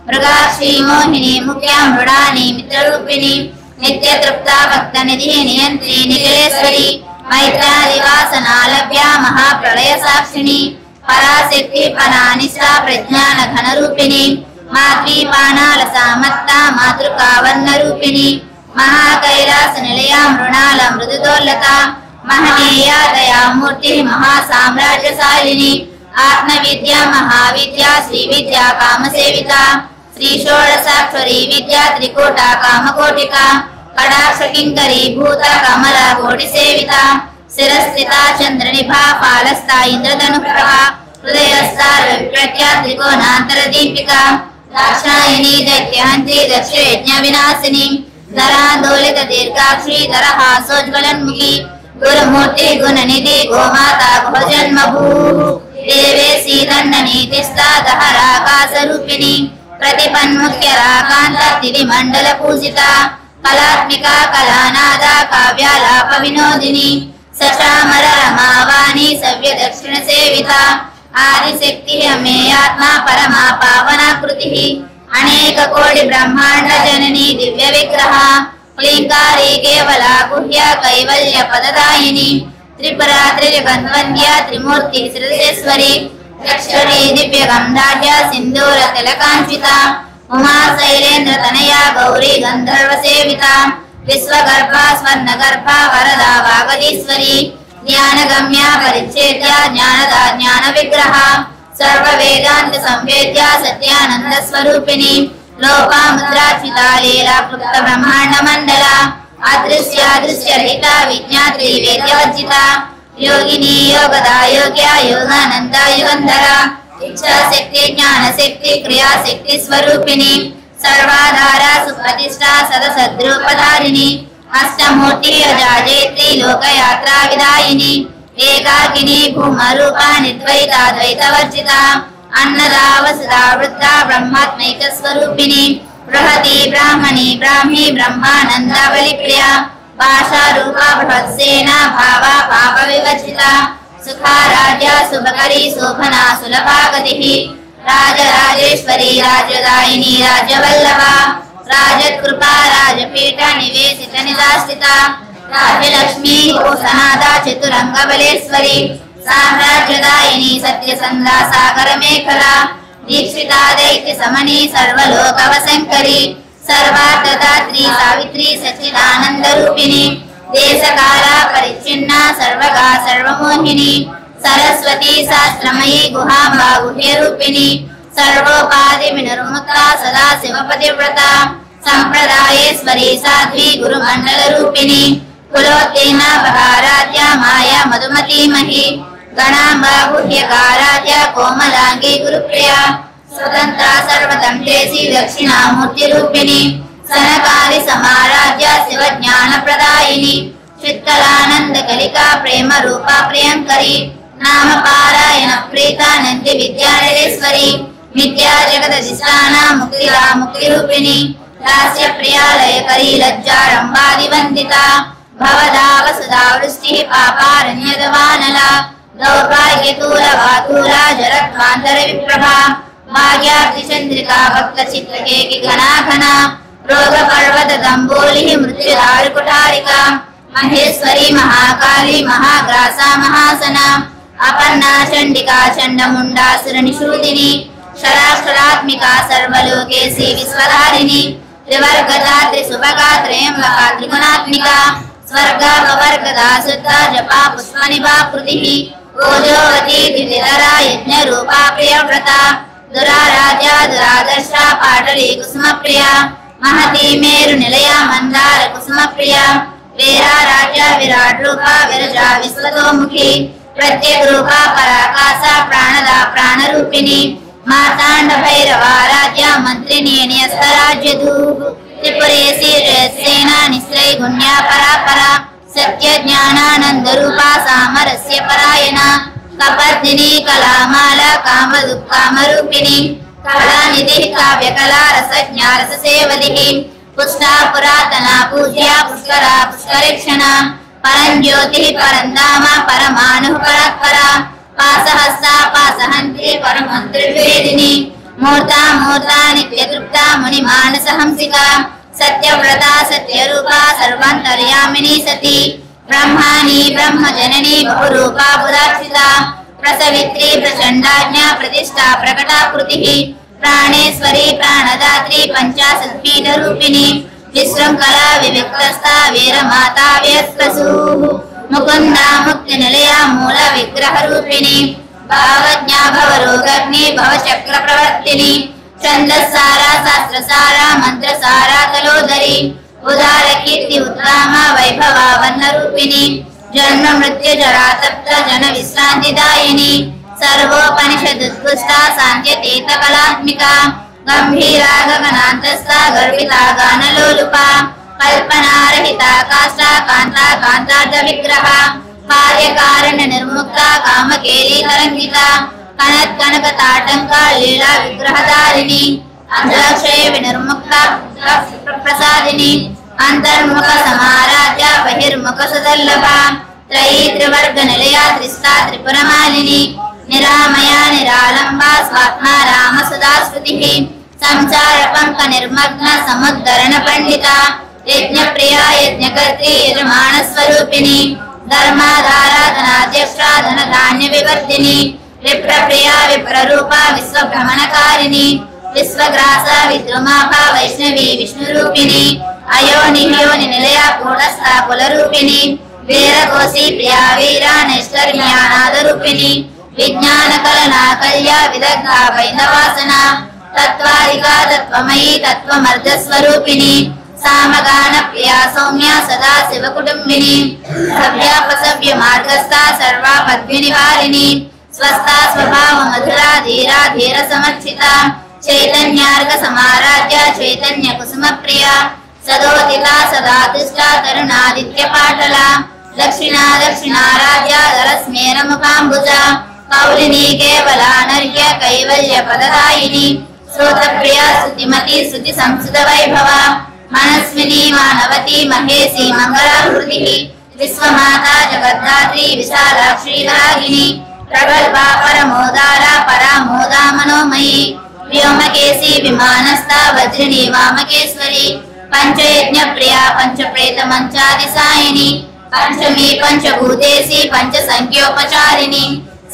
మృగాక్షి మోహిని ముఖ్య మృడాని మిత్రరూపిణి నిత్య తృప్త భక్త నిధి నియంత్రి నిఖిలేశ్వరి మైత్రాదివాసనాలభ్య మహాప్రళయ సాక్షిణి పరాశక్తి పరానిశా ప్రజ్ఞాన ఘన రూపిణి మాతృపానాల సామత్త మాతృకావర్ణ రూపిణి మహాకైలాస నిలయ మృణాల మృదుదోల్లత మహనీయ దయామూర్తి మహాసామ్రాజ్యశాలిని ఆత్మ విద్య మహావిద్య శ్రీ విద్య కామసేవిత శ్రీ షోడశాక్షరి విద్య త్రికూట కామకోటిక కడాక్ష కింకరి భూత కమల కోటి సేవిత శిరస్థిత చంద్రనిభా పాలస్థ ఇంద్రధను ప్రభా హృదయస్థ విప్రఖ్య త్రికోణాంతర దీపిక దాక్షాయణి దైత్యహంత్రి దక్ష యజ్ఞ వినాశిని ధరాందోళిత దీర్ఘాక్షి ధరహాసోజ్వలన్ముఖి గురుమూర్తి గుణనిధి గోమాత భోజన్మభూ దేవేశీ దండ నీతిస్థా దహరాకాశరూపిణి ప్రతిపన్ముఖ్య రాకాంత తిరి మండల పూజిత కళాత్మిక కళానాద కావ్యాలాప వినోదిని సచామర రమావాణి సవ్య దక్షిణ సేవిత ఆదిశక్తి అమేయాత్మ పరమా పావనాకృతి అనేక కోటి బ్రహ్మాండ జనని దివ్య విగ్రహ క్లీంకారి కేవల గుహ్య కైవల్య పదదాయిని త్రిపురా త్రిగంధ్వంద్య త్రిమూర్తి శ్రీశ్వరి లక్ష్మీ దివ్య గంధాఢ్య సింధూర తిలకాంచిత ఉమా శైలేంద్ర తనయ గౌరీ గంధర్వ సేవిత విశ్వగర్భ స్వర్ణగర్భ వరద వాగదీశ్వరి జ్ఞానగమ్య పరిచ్ఛేద్య జ్ఞానద జ్ఞాన విగ్రహ సర్వ వేదాంత సంవేద్య సత్యానంద స్వరూపిణి లోపాముద్రాచిత లీలా కృప్త బ్రహ్మాండ మండల అదృశ్య దృశ్య రహిత విజ్ఞాత్రి వేద్యవర్జిత యోగిని యోగదా యోగ్య యోగానంద యుగంధర ఇచ్ఛాశక్తి జ్ఞానశక్తి క్రియాశక్తి స్వరూపిణి సర్వాధార సుప్రతిష్ట సదసద్రూపధారిణి అష్టమూర్తి అజాజేత్రి లోకయాత్రా విదాయిని ఏకాకిని భూమరూప నిర్ద్వైతాద్వైత వర్జిత అన్నదా వసుదా వృద్ధ బ్రహ్మాత్మైక స్వరూపిణి బృహతి బ్రాహ్మణి బ్రాహ్మీ బ్రహ్మానంద బలిప్రియ భాషా రూప బృహత్సేన భావ పాప వివర్జిత సుఖారాజ్య శుభకరి శోభనా సులభాగతి రాజరాజేశ్వరి రాజదాయిని రాజవల్లభ రాజకృపా రాజపీఠ నివేశిత నిదాస్థిత రాజలక్ష్మీ సనాద చతురంగ బలేశ్వరి సామ్రాజ్యదాయిని సత్యసంధ సాగర మేఖల దీక్షితా దైత్య సమని సర్వలోకవశంకరి సర్వార్థదాత్రి సావిత్రి సచ్చిదానంద రూపిణి దేశకాల పరిచ్ఛిన్న సర్వగా సర్వమోహిని సరస్వతి శాస్త్రమయీ గుహాంబా గుహ్య రూపిణి సర్వోపాధి వినిర్ముక్త సదా శివపతివ్రత సంప్రదాయేశ్వరి సాధ్వి గురుమండల రూపిణి కులోత్తీర్ణ బహారాధ్య మాయా మధుమతీమహి గణాంబా గుహ్యకారాధ్య కోమలాంగి గురుప్రియ స్వతంత్ర సర్వతంత్రేసి దక్షిణామూర్తి రూపిణి సనకాలి సమారాధ్య శివ జ్ఞాన ప్రదాయిని చిత్తలానంద కలికా ప్రేమ రూప ప్రియంకరి నామ పారాయణ ప్రీత నంది విద్యాధరేశ్వరి విద్యా జగదధిష్టాన ముక్తిలా ముక్తి రూపిణి లాస్య ప్రియాలయకరి లజ్జారంభాది వందిత భవదావ సుధా వృష్టి పాపారణ్యదవానల దౌర్భాగ్యతూల వాతూల జరత్వాంతర విప్రభా భాగ్యార్థి చంద్రికా భక్త చిత్రకేకి ఘనాఘన రోగ పర్వత దంబోలి మృత్యుదారు కుటారిక మహేశ్వరి మహాకాళి మహాగ్రాస మహాసన అపర్ణా చండికా చండముండాసుర నిషూదిని శరాక్షరాత్మిక సర్వలోకేసి విశ్వధారిణి త్రివర్గదా త్రిశుభగా త్రయంబకా త్రిగుణాత్మిక స్వర్గాపవర్గదా శుద్ధ జపా పుష్పనిభా కృతి ఓజోవతి దితిధరా యజ్ఞ రూపా ప్రియవ్రత దురారాధ్య దురాదర్శ పాటలి కుసుమ ప్రియ మహతి మేరు నిలయ మందార కుసుమ ప్రియ వీరారాధ్య విరాట్ రూప విరజా విశ్వతోముఖి ప్రత్యేక రూప పరాకాశ ప్రాణద ప్రాణరూపిణి మార్తాండ భైరవారాధ్య మంత్రిని న్యస్తరాజ్యధూ త్రిపురేసి సేన నిశ్రై గుణ్య పరాపర सत्य ज्ञानानंद रूपा सामरस्य परायणा कपर्दिनी कलामाला कामरूपिणी कलानिधि काव्य कला रसज्ञा रससेवलिः पुष्टा पुरातना पूज्या पुष्करा पुष्करेक्षणा परंज्योतिः परंधामा परमाणुः परात्परा पासहस्ता पासहन्त्री परमन्त्रिवेदिनी मूर्ता मूर्ता नित्यतृप्ता मुनिमानसहंसिका सत्यव्रता सत्यरूपा सर्वान्तर्यामिनी सती ब्रह्माणी ब्रह्मजननी बहुरूपा बुधार्चिता प्रसवित्री प्रचण्डाज्ञा प्रतिष्ठा प्रकटाकृतिः प्राणेश्वरी प्राणदात्री पंचाशत्पीठरूपिणी विशृङ्खला विविक्तस्था वीरमाता व्यस्त्रसूः मुकुन्दा मुक्तिनिलया मूल विग्रहरूपिणी भावज्ञा भवरोगग्नि भवचक्रप्रवर्तिनी छन्दस्सारा शास्त्रसारा मंत्रसारा कलोदरी उदार कीर्ति उत्तमा वैभवा वर्णरूपिणी जन्म मृत्यु जरा तप्त जन विश्रांतिदायिनी सर्वोपनिषदुत्कृष्टा सान्त्यतीत कलात्मिका गंभीरा गगनान्तस्था गर्भिता गानलोलुपा कल्पनारहिता काष्ठा कांता कांतार्ध विग्रहा कार्यकारण निर्मुक्ता कामकेली तरंगिता कनक कनक ताटंका लीला विग्रहधारिणी अंतरक्षय विनिर्मुक्ता प्रसादिनी अंतर्मुख समाराध्या बहिर्मुख सदल्लभा त्रयी त्रिवर्ग निलया त्रिस्ता त्रिपुरमालिनी निरामया निरालंबा स्वात्मा राम सदा स्तुतिः संसार पंक निर्मग्न समुद्धरण पंडिता यज्ञ प्रिया यज्ञकर्त्री यजमान स्वरूपिणी धर्माधाराधनाध्यक्षा धन धान्य विवर्धिनी विप्रप्रिया विप्ररूपा विश्वभ्रमणकारिणी विश्वग्रासा विद्रुमाभा वैष्णवी विष्णुरूपिणी अयोनियोनि निलया कूटस्था कुलरूपिणी वीरकोशी प्रिया वीरा नैष्कर्म्यानादरूपिणी विज्ञानकलना कल्या विदग्धा वैदवासना तत्त्वादिका तत्त्वमयी तत्त्वमर्धस्वरूपिणी सामगान प्रिया सौम्या सदा शिवकुटुम्बिनी सव्यापसव्य मार्गस्था सर्वापद्विनिवारिणी स्वस्था स्वभाव मधुरा धीरा धीर समर्चिता चैतन्यार्घ समाराध्या चैतन्य कुसुम प्रिया सदोदिता सदा तुष्टा तरुणादित्य पाटला दक्षिणा दक्षिणाराध्या दरस्मेर मुखाम्बुजा कौलिनी केवला नर्य कैवल्य पददायिनी श्रोतप्रिया स्तुतिमती स्तुति संस्कृत वैभवा मनस्विनी मानवती महेशी मंगलाकृतिः विश्वमाता जगद्धात्री विशालाक्षी रागिनी प्रगल्भा परमोदारा परामोदा मनोमयी व्योमकेशी विमानस्था वज्रिणी वामकेश्वरी पंचयज्ञ प्रिया पंचप्रेत मंचादिसायिनी पंचमी पंचभूतेशी पंचसंख्योपचारिणी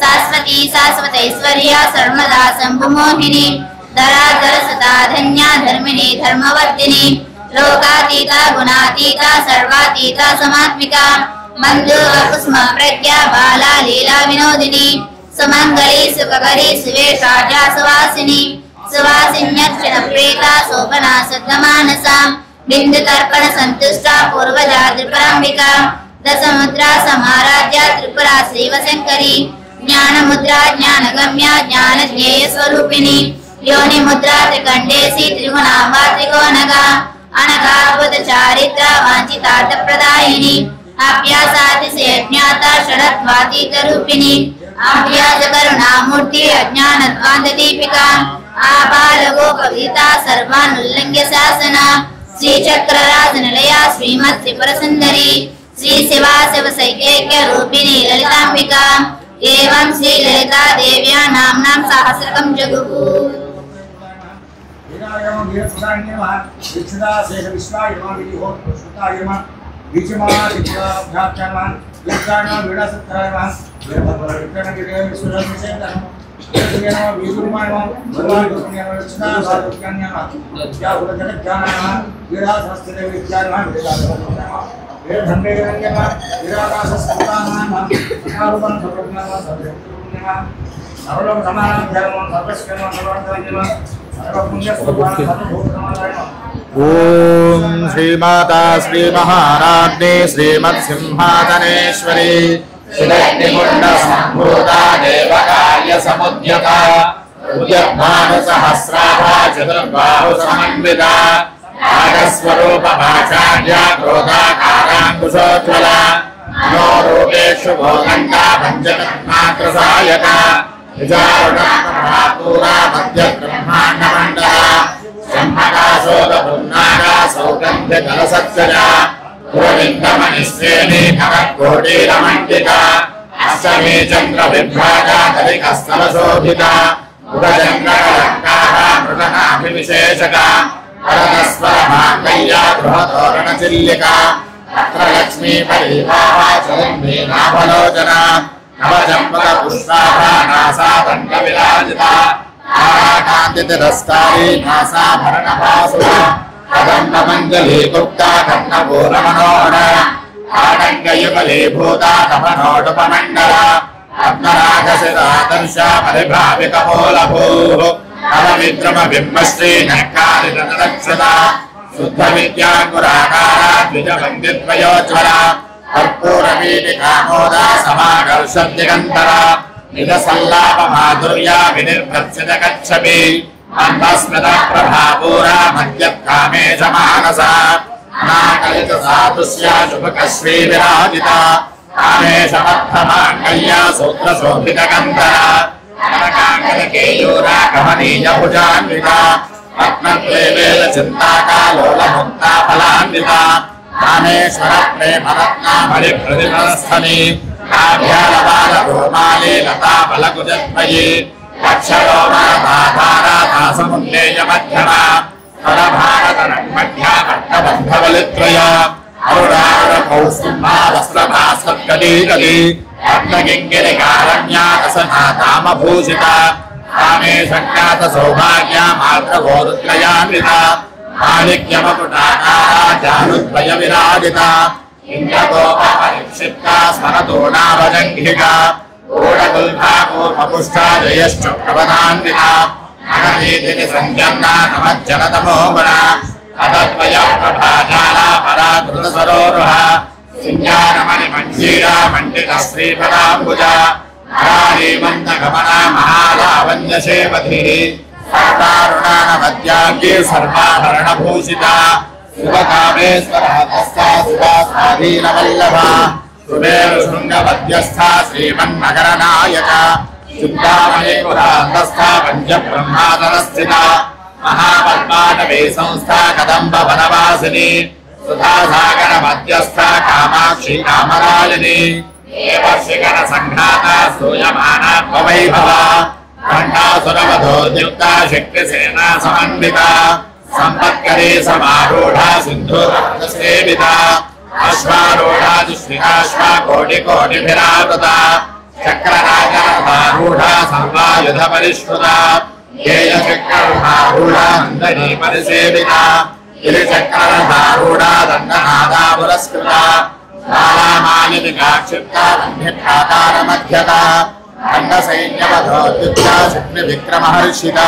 शाश्वती शाश्वतैश्वर्या सर्वदा शंभुमोहिनी धराधर सदा धन्या धर्मिणी धर्मवर्धिनी लोकातीता गुणातीता सर्वातीता समात्मिका मंजू कुसुम प्रज्ञा बाला लीला विनोदिनी सुमंगली सुखकरी सुवेशाढ्या सुवासिनी सुवासिन्यक्षण प्रेता शोभना सद्मानसा बिंदु तर्पण संतुष्टा पूर्वजा त्रिपुरांबिका दशमुद्रा समाराध्या त्रिपुरा श्रीवशंकरी ज्ञान मुद्रा ज्ञान गम्या ज्ञान ज्ञेय स्वरूपिणी योनि मुद्रा त्रिकंडेशी त्रिगुणांबा त्रिकोणगा अनगाद्भुत चारित्र वांछितार्थ प्रदायिनी अभ्यासातिशय ज्ञाता षडत्वातीत रूपिणी अभ्यास करुणा मूर्ति अज्ञानत्वान्त दीपिका आबाल गोपविता सर्वानुल्लंघ्य शासना श्री चक्रराज निलया श्रीमत् त्रिपुर सुंदरी श्री शिवा शिव सैक्य रूपिणी ललितांबिका एवं श्री ललिता देव्या नाम्नां सहस्रकं जगुः ओम श्रीमाता श्री महाराज्ञे श्रीमत्सिंहासनेश्वरी सुदग्निकुंड संभूता देवकार्य समुद्यता उद्यमानसहस्राभा चतुर्बाहु समन्विता रागस्वरूपभाषाढ्या क्रोधाकाराङ्कुशोज्ज्वला मनोरूपेषु भोगण्डा पञ्चतन्मात्रसायका विचारुणा मध्यब्रह्माण्डमण्डला ब्रह्मकाशोदपुन्नागा सौगन्ध्यकलसत्सजा पुरविन्दमनिश्रेणी भवत्कोटीरमण्डिका अष्टमी चन्द्रविभ्राजा कलिकस्थलशोभिता उदचन्द्रकलङ्काः मृगनाभिविशेषका परतस्वरमाङ्गल्या गृहतोरणचिल्लिका अत्र लक्ष्मी परिवाहा चरन्मे नाभलोचना नवचम्पकपुष्पाभा नासा दण्डविराजिता कान्तितिरस्कारी नासाभरणभासुरा कदम्बमञ्जलीकुप्ता कर्णपूरमनोहरा आडङ्गयुगलीभूता नभनोटुपमण्डला रत्नरागसिरादर्शा परिभाविकपोलभूः नवविक्रमबिम्बश्री नक्कारितनक्षता शुद्धविद्याङ्कुराकारा द्विजवन्द्यद्वयोज्ज्वला कर्पूरवीटिकामोदा समाकर्षद्दिगन्तरा निजसल्लापमाधुर्या विनिर्भर्सितकच्छपि अन्धस्मृतप्रभापूरा मद्यत्कामेशमानसा अनाकलितसाधुस्या शुभकश्री विराजिता कामेशमर्थमाङ्गल्या सूत्रशोभितगन्धरा कनकाङ्गलकेयूरा कमनीयभुजान्विता रत्नद्वैवेलचिन्ताकालोलमुक्ता फलान्विता कामेश्वरप्रेमरत्नामणिप्रतिमस्थनी काभ्यालबालगोमाली लताफलकुजद्वयी लक्षरोमाधाराधासमुल्लेयमध्यमा परभारतनन्मध्या भट्टबन्धवलित्रया अरुणारकौस्तुम्भावस्त्रभास्वत्कलीकली रत्नगिङ्गिरिकारण्याकसनातामभूषिता कामेशज्ञातसौभाग्या मातृगोरुत्रयान्विता माणिक्यमकुटाकारा जानुद्वयविराजिता इन्द्रगोपपरिक्षिप्ता स्मरतोणावजङ्घिका ऊढकुल्भापूर्वपुष्टा जयश्चक्रवदान्विता अननीतिनि सञ्जन्ना नमज्जनतमोगुणा अदद्वयप्रभाजाला पराकृतसरोरुहा सिञ्जानमणिमञ्जीरा मण्डितश्रीपदाम्बुजा हरारीमन्दगमना महालावण्यशेवधिः सर्वारुणानवद्याङ्गी सर्वाभरणभूषिता शुभकामेश्वरहस्ता सुभास्वाधीनवल्लभा सुमेरुशृङ्गवद्यस्था श्रीमन्नगरनायका शुद्धामणिपुरान्तस्था पञ्चब्रह्मादरस्थिता महापद्माटवी संस्था कदम्बवनवासिनी सुधासागरमध्यस्था कामाक्षी कामरालिनी देवर्षिगणसङ्घाता स्तूयमानात्मवैभवा खण्डासुरवधोद्युक्ता शक्तिसेना समन्विता सम्पत्करी समारूढा सिन्धूरसेविता अश्वारूढादिश्रिकाश्वा कोटिकोटिभिरावृता चक्रराजरथारूढा सर्वायुधपरिष्कृता येयचक्ररूढा नन्दनी परिसेविता गिरिचक्ररथारूढा दण्डनादा पुरस्कृता बालामालिनिकाक्षिप्ता वह्निप्राकारमध्यता खण्डसैन्यवधोद्युक्ता शक्तिविक्रमहर्षिता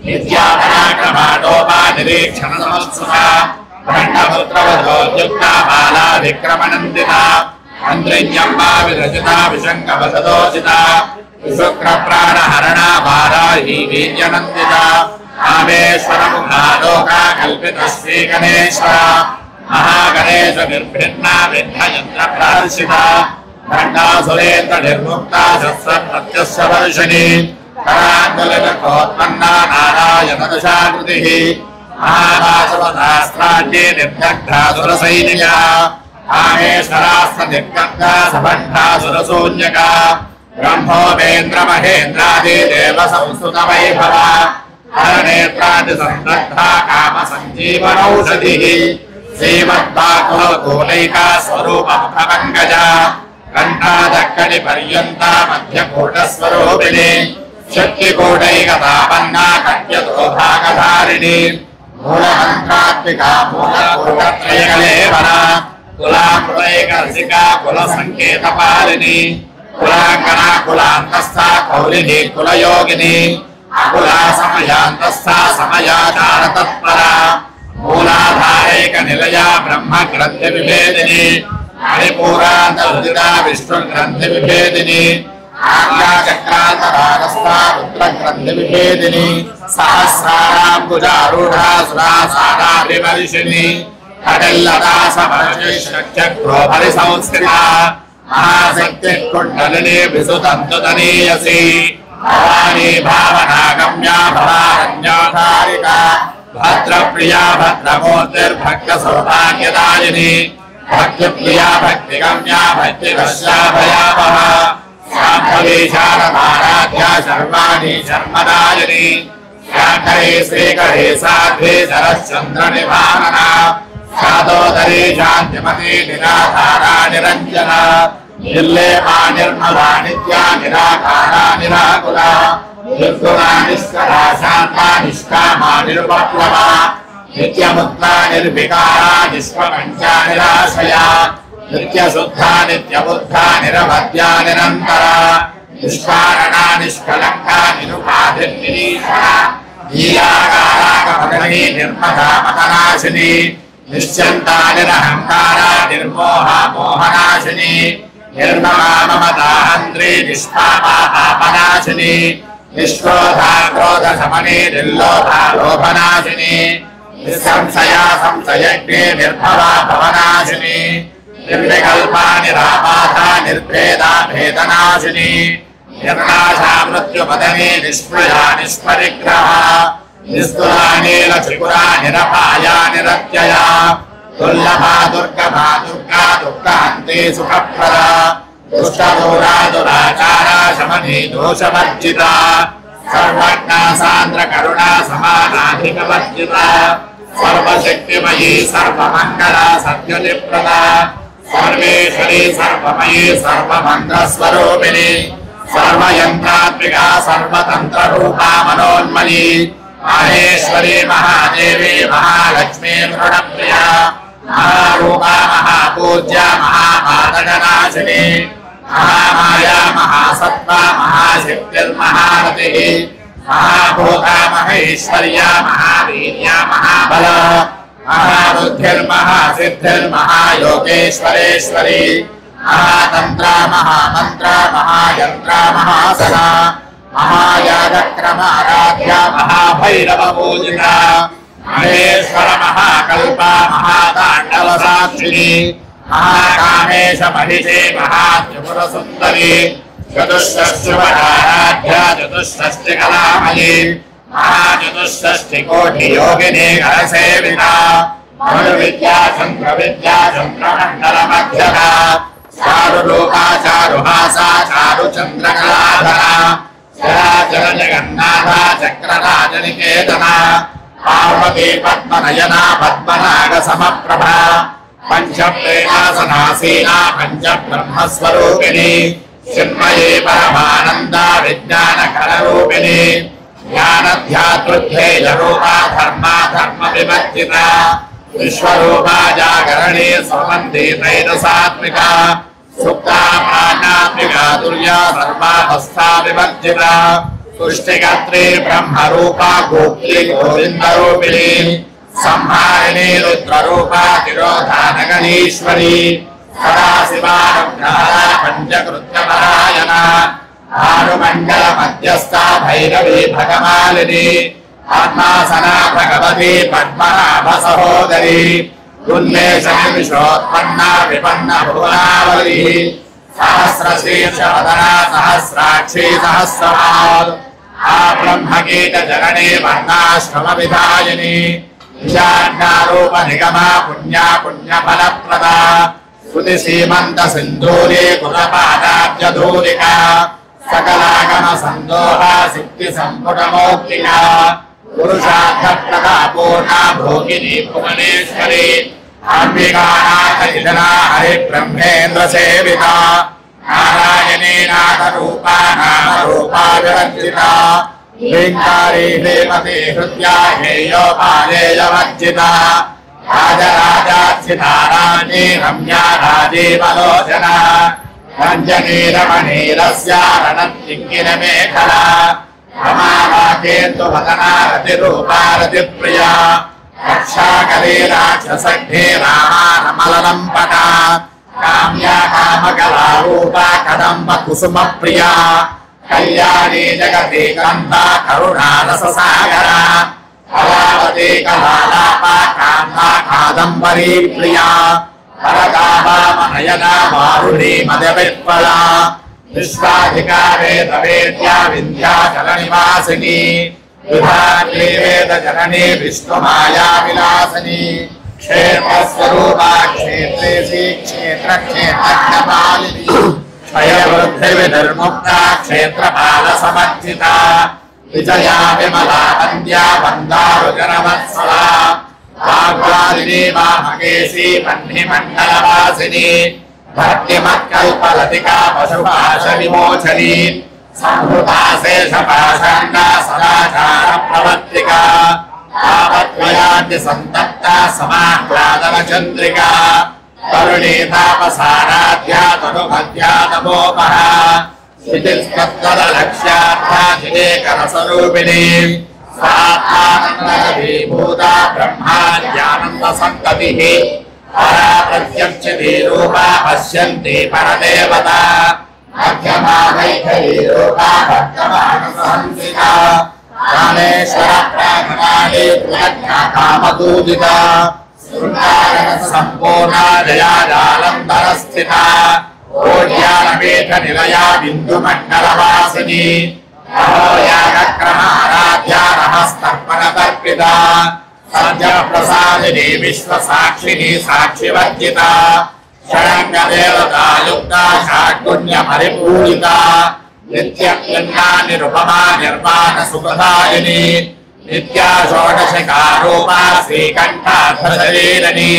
विद्यापराक्रमाटोपा निरीक्षणसमत्सुता खण्डपुत्रवधोद्युक्ता बाला विक्रमनन्दिता मन्त्रिण्यम्बा विरचिता विशङ्कवसदोचिता विशुक्रप्राणहरणा बालाही वीर्यनन्दिता कामेश्वरमुखा लोका कल्पितश्रीगणेश्वरा महागणेश निर्भिन्ना विद्ययन्त्रप्रहर्षिता खण्डासुरेन्द्रनिर्मुक्ता शस्त्रप्रत्यस्य वर्षिणी कराङ्गुलितकोत्पन्ना नारायणदशाकृतिः महाराजवदास्त्राढ्ये निर्दग्धासुरसैनिका कामेश्वरास्त्रनिर्दग्धा सभण्डासुरशून्यका ब्रह्मोपेन्द्रमहेन्द्रादिदेवसंस्तुतवैभवा हरनेत्रादिसन्दग्धा कामसञ्जीवनौषधिः श्रीमद्भागवतकोलैका स्वरूपमुखपङ्कजा कण्ठादक्कणिपर्यन्ता मध्यकूटस्वरूपिणी शक्तिकूटैकतापन्ना कट्यतो भागधारिणी मूलमन्त्रात्मिका मूलकूटत्रयकलेवरा कुलामृतैकरसिका कुलसङ्केतपालिनी कुलाङ्गना कुलान्तस्था कौलिनी कुलयोगिनी अकुला समयान्तस्था समयाचारतत्परा मूलाधारैकनिलया ब्रह्मग्रन्थिविभेदिनी मणिपूरान्तर्जिता विष्णुग्रन्थिविभेदिनी आज्ञाचक्रान्तरागस्था रुद्रग्रन्थिविभेदिनी सहस्राराम्बुजारूढा सुरासाराभिवर्षिणी अडिल्लता समर्षिष्ठचक्रोपरिसंस्थिता महाशक्तिः कुण्डलिनी विसुतन्तुतनीयसी भवानी भावनागम्या भवारण्योद्धारिका भद्रप्रिया भद्रमूर्तिर्भक्तसौभाग्यदायिनी भक्तिप्रिया भक्तिगम्या भक्तिवश्या भयावहा शाम्भवी शारदाराध्या शर्वाणी शर्मदायिनी शाकरे श्रीकरे साध्वे शरश्चन्द्रनिभानना सादोदरी शान्तिमती निराधारा निरञ्जना निर्लेपा निर्मला नित्या निराकारा निराकुला निर्गुणा निष्कला शान्ता निष्कामा निरुपप्लवा नित्यमुक्ता निर्विकारा निष्प्रपञ्चा निराशया नित्यशुद्धा नित्यबुद्धा निरवध्या निरन्तरा निष्कारणा निष्कलङ्का निरुपाधिर्निरीशा नीलाकाराकमदनी निर्मदा मदनाशिनी निश्चन्ता निरहङ्कारा निर्मोहा मोहनाशिनी निर्ममा ममदाहन्त्री निष्पापा पापनाशिनी निष्क्रोधा क्रोधशमनी निर्लोभा लोभनाशिनी निःसंशया संशयज्ञे निर्भवा भवनाशिनी निर्विकल्पा निराबाधा निर्भेदा भेदनाशिनी निर्नाशा मृत्युपदनी निष्क्रिया निष्परिग्रहा निस्तुला नीलत्रिपुरा निरपाया निरत्यया दुर्लभा दुर्गमा दुर्गा दुःखहन्त्री सुखप्रदा दुष्टदूरा दुराचारा शमनी दोषवर्जिता सर्वज्ञा सान्द्रकरुणा समानाधिकवर्जिता सर्वशक्तिमयी सर्वमङ्गला सद्गतिप्रदा सर्वेश्वरी सर्वमयी सर्वमन्त्रस्वरूपिणी सर्वयन्त्रात्मिका सर्वतन्त्ररूपा मनोन्मयी माहेश्वरी महादेवी महालक्ष्मी मृणप्रिया महारूपा महापूज्या महापातकनाशिनी महामाया महासत्त्वा महाशक्तिर्महारतिः महाभूता महेश्वर्या महावीर्या महाबला महाबुद्धिर्महासिद्धिर्महायोगेश्वरेश्वरी महातन्त्रा महामन्त्रा महायन्त्रा महासना महायागक्रमाराध्या महाभैरवपूजिता महेश्वर महाकल्पा महाताण्डवसाक्षिणी महाकामेश महिषे महात्रिपुरसुन्दरी चतुष्षष्टिवराध्या चतुष्षष्टिकलामयी महाचतुष्षष्टिकोटियोगिनी घरसेविता मनुविद्या चन्द्रमण्डलमध्यगा चारुरूपा चारुहासा चारुचन्द्रकलाधरा चराचर जगन्नाथा चक्रराजनिकेतना पार्वती पद्मनयना पद्मनागसमप्रभा पञ्चप्रेमासनासीना पञ्चब्रह्मस्वरूपिणी चिन्मयी परमानन्दा विज्ञानकररूपिणी ज्ञानध्यातृध्येयरूपा धर्मा धर्मविवर्जिता विश्वरूपा जागरणी सुमन्ती तैजसात्मिका सुप्ता प्राणात्मिका तुर्या सर्वावस्था विवर्जिता तुष्टिकर्त्री ब्रह्मरूपा गोप्त्री गोविन्दरूपिणी संहारिणी रुद्ररूपा तिरोधानगणीश्वरी सदाशिवानुग्रहा पञ्चकृत्यपरायणा भानुमण्डलमध्यस्था भैरवी भगमालिनी पद्मासना भगवती पद्मनाभसहोदरी उन्मेषनिमिषोत्पन्ना विपन्न भुवनावली सहस्रशीर्षवदना सहस्राक्षी सहस्रपाद ब्रह्मगीतजननी वर्णाश्रमविधायिनी विशाज्ञारूपनिगमा पुण्या पुण्यफलप्रदा श्रुतिसीमन्तसिन्धूरी कुलपादाब्जधूलिका सकलागमसन्दोहा सिद्धिसम्पुटमौक्तिका पुरुषार्थप्रदा पूर्णा भोगिनी भुवनेश्वरी आम्बिकानाथनिधना हरिब्रह्मेन्द्रसेविता नारायणी नाथरूपा नामरूपा विवर्जिता ह्रीङ्कारी हेमते हृद्या हेयोपादेयवर्जिता राजराजार्चिता राज्ञी रम्या राजीवलोचना रञ्जनीरमणीरस्या रणत्किङ्किणमेखला रमाकेन्दुवदना रतिरूपा रतिप्रिया रक्षाकरी राक्षसघ्ने रामानमलनम्पटा काम्या कामकलारूपा कदम्ब कुसुम प्रिया कल्याणी जगति कन्दा करुणारससागरा कलावती कलालापा कान्ता कादम्बरी प्रिया परदाभामनयना वारुणी मदवित्पला विश्वाधिकारे तवेद्या विन्ध्याचलनिवासिनी विधात्री वेदजननी विष्णुमाया विलासिनी क्षेत्रस्वरूपा क्षेत्रेशी क्षेत्रक्षेत्रज्ञपालिनी क्षयवृद्धिर्विनिर्मुक्ता क्षेत्रपालसमर्जिता विजया विमला वन्द्या वन्दारुजनवत्सला वाग्वादिनी वामकेशी वह्निमण्डलवासिनी भक्तिमत्कल्पलतिका पशुपाशविमोचनी संहृता शेषपाषाण्डा सदाचारप्रवर्तिका तावत्वयाद्यसन्तप्ता समाह्लादनचन्द्रिका करुणीतापसाराध्या तनुभद्या नमोपहा स्थितिस्तत्तदलक्ष्यार्था जिनेकरसरूपिणी स्वात्मानन्दभूता ब्रह्माद्यानन्दसन्ततिः परा प्रत्यक्षधीरूपा पश्यन्ति परदेवता मध्यमा वैखरीरूपा वर्तमानसंसिता कामेश्वर प्राणनादि प्रज्ञा कामदूदिता सम्पूर्णा जयाजालन्धरस्थिता ओड्यानमेघनिलया बिन्दुमण्डलवासिनी अहोयागक्रमाराध्या रहस्तर्पणतर्पिता सद्यप्रसादिनी विश्वसाक्षिणी साक्षिवर्जिता षडङ्गदेवता युक्ता षड्गुण्यपरिपूरिता नित्यक्लिन्ना निरुपमा निर्वाणसुखदायिनी नित्या षोडशकारूपा श्रीकण्ठार्थशरीरिणी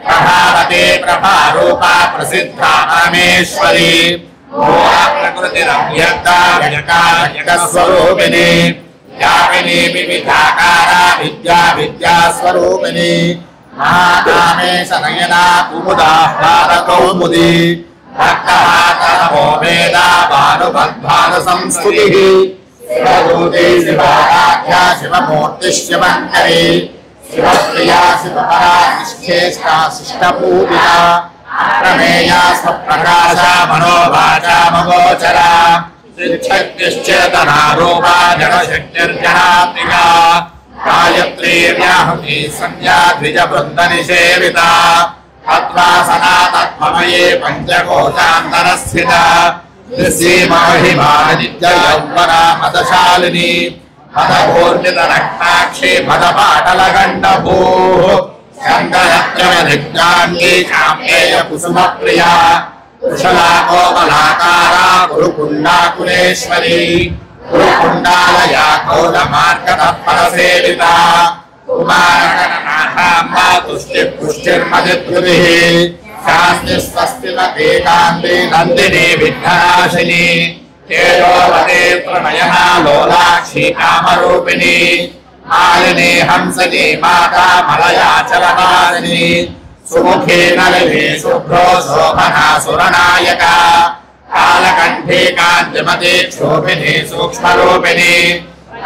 प्रभावती प्रभारूपा प्रसिद्धा परमेश्वरी प्रकृतिरव्यक्ता जगस्वरूपिणी यामिनी विविधाकारा विद्या विद्यास्वरूपिणी महाकामेश नयना कुमुदाह्लादकौमुदी भक्तहातनमो वेदा भानुभद्भानुसंस्तुतिः शिवदूते शिवाराध्या शिवमूर्तिः शिवङ्करी शिवप्रिया शिवपरा निष्ठेष्टा शिष्टपूजिता प्रमेया स्वप्रकाशा मनोवाचा मगोचरा शक्तिश्चेतनारूपा जडशक्तिर्जनात्मिका गायत्री व्याहुति संज्ञा द्विजवृन्दनिषेविता तत्त्वासना तत्त्वमये पञ्चकोशान्तरस्थिता श्रीमहिमा नित्ययौवना मदशालिनी मदपूर्णितरक्ताक्षी मदपाटलगण्डभूः स्कन्दरत्नविधिज्ञान्गी काम्येय कुसुमप्रिया कुशला कोमलाकारा गुरुकुण्डाकुलेश्वरी गुरुकुण्डालया कौलमार्गतत्परसेविता कुमारगणनाथाम्बा तुष्टिपुष्टिर्मदिद्युतिः शास्ति स्वस्तिमती कान्ति नन्दिनी विघ्ननाशिनी तेजोवते प्रणयना लोलाक्षी कामरूपिणी मालिनी हंसनी माता मलयाचलवासिनी सुमुखी नलिनी शुभ्रो शोभना सुरनायका कालकण्ठी कान्तिमती क्षोभिनी सूक्ष्मरूपिणी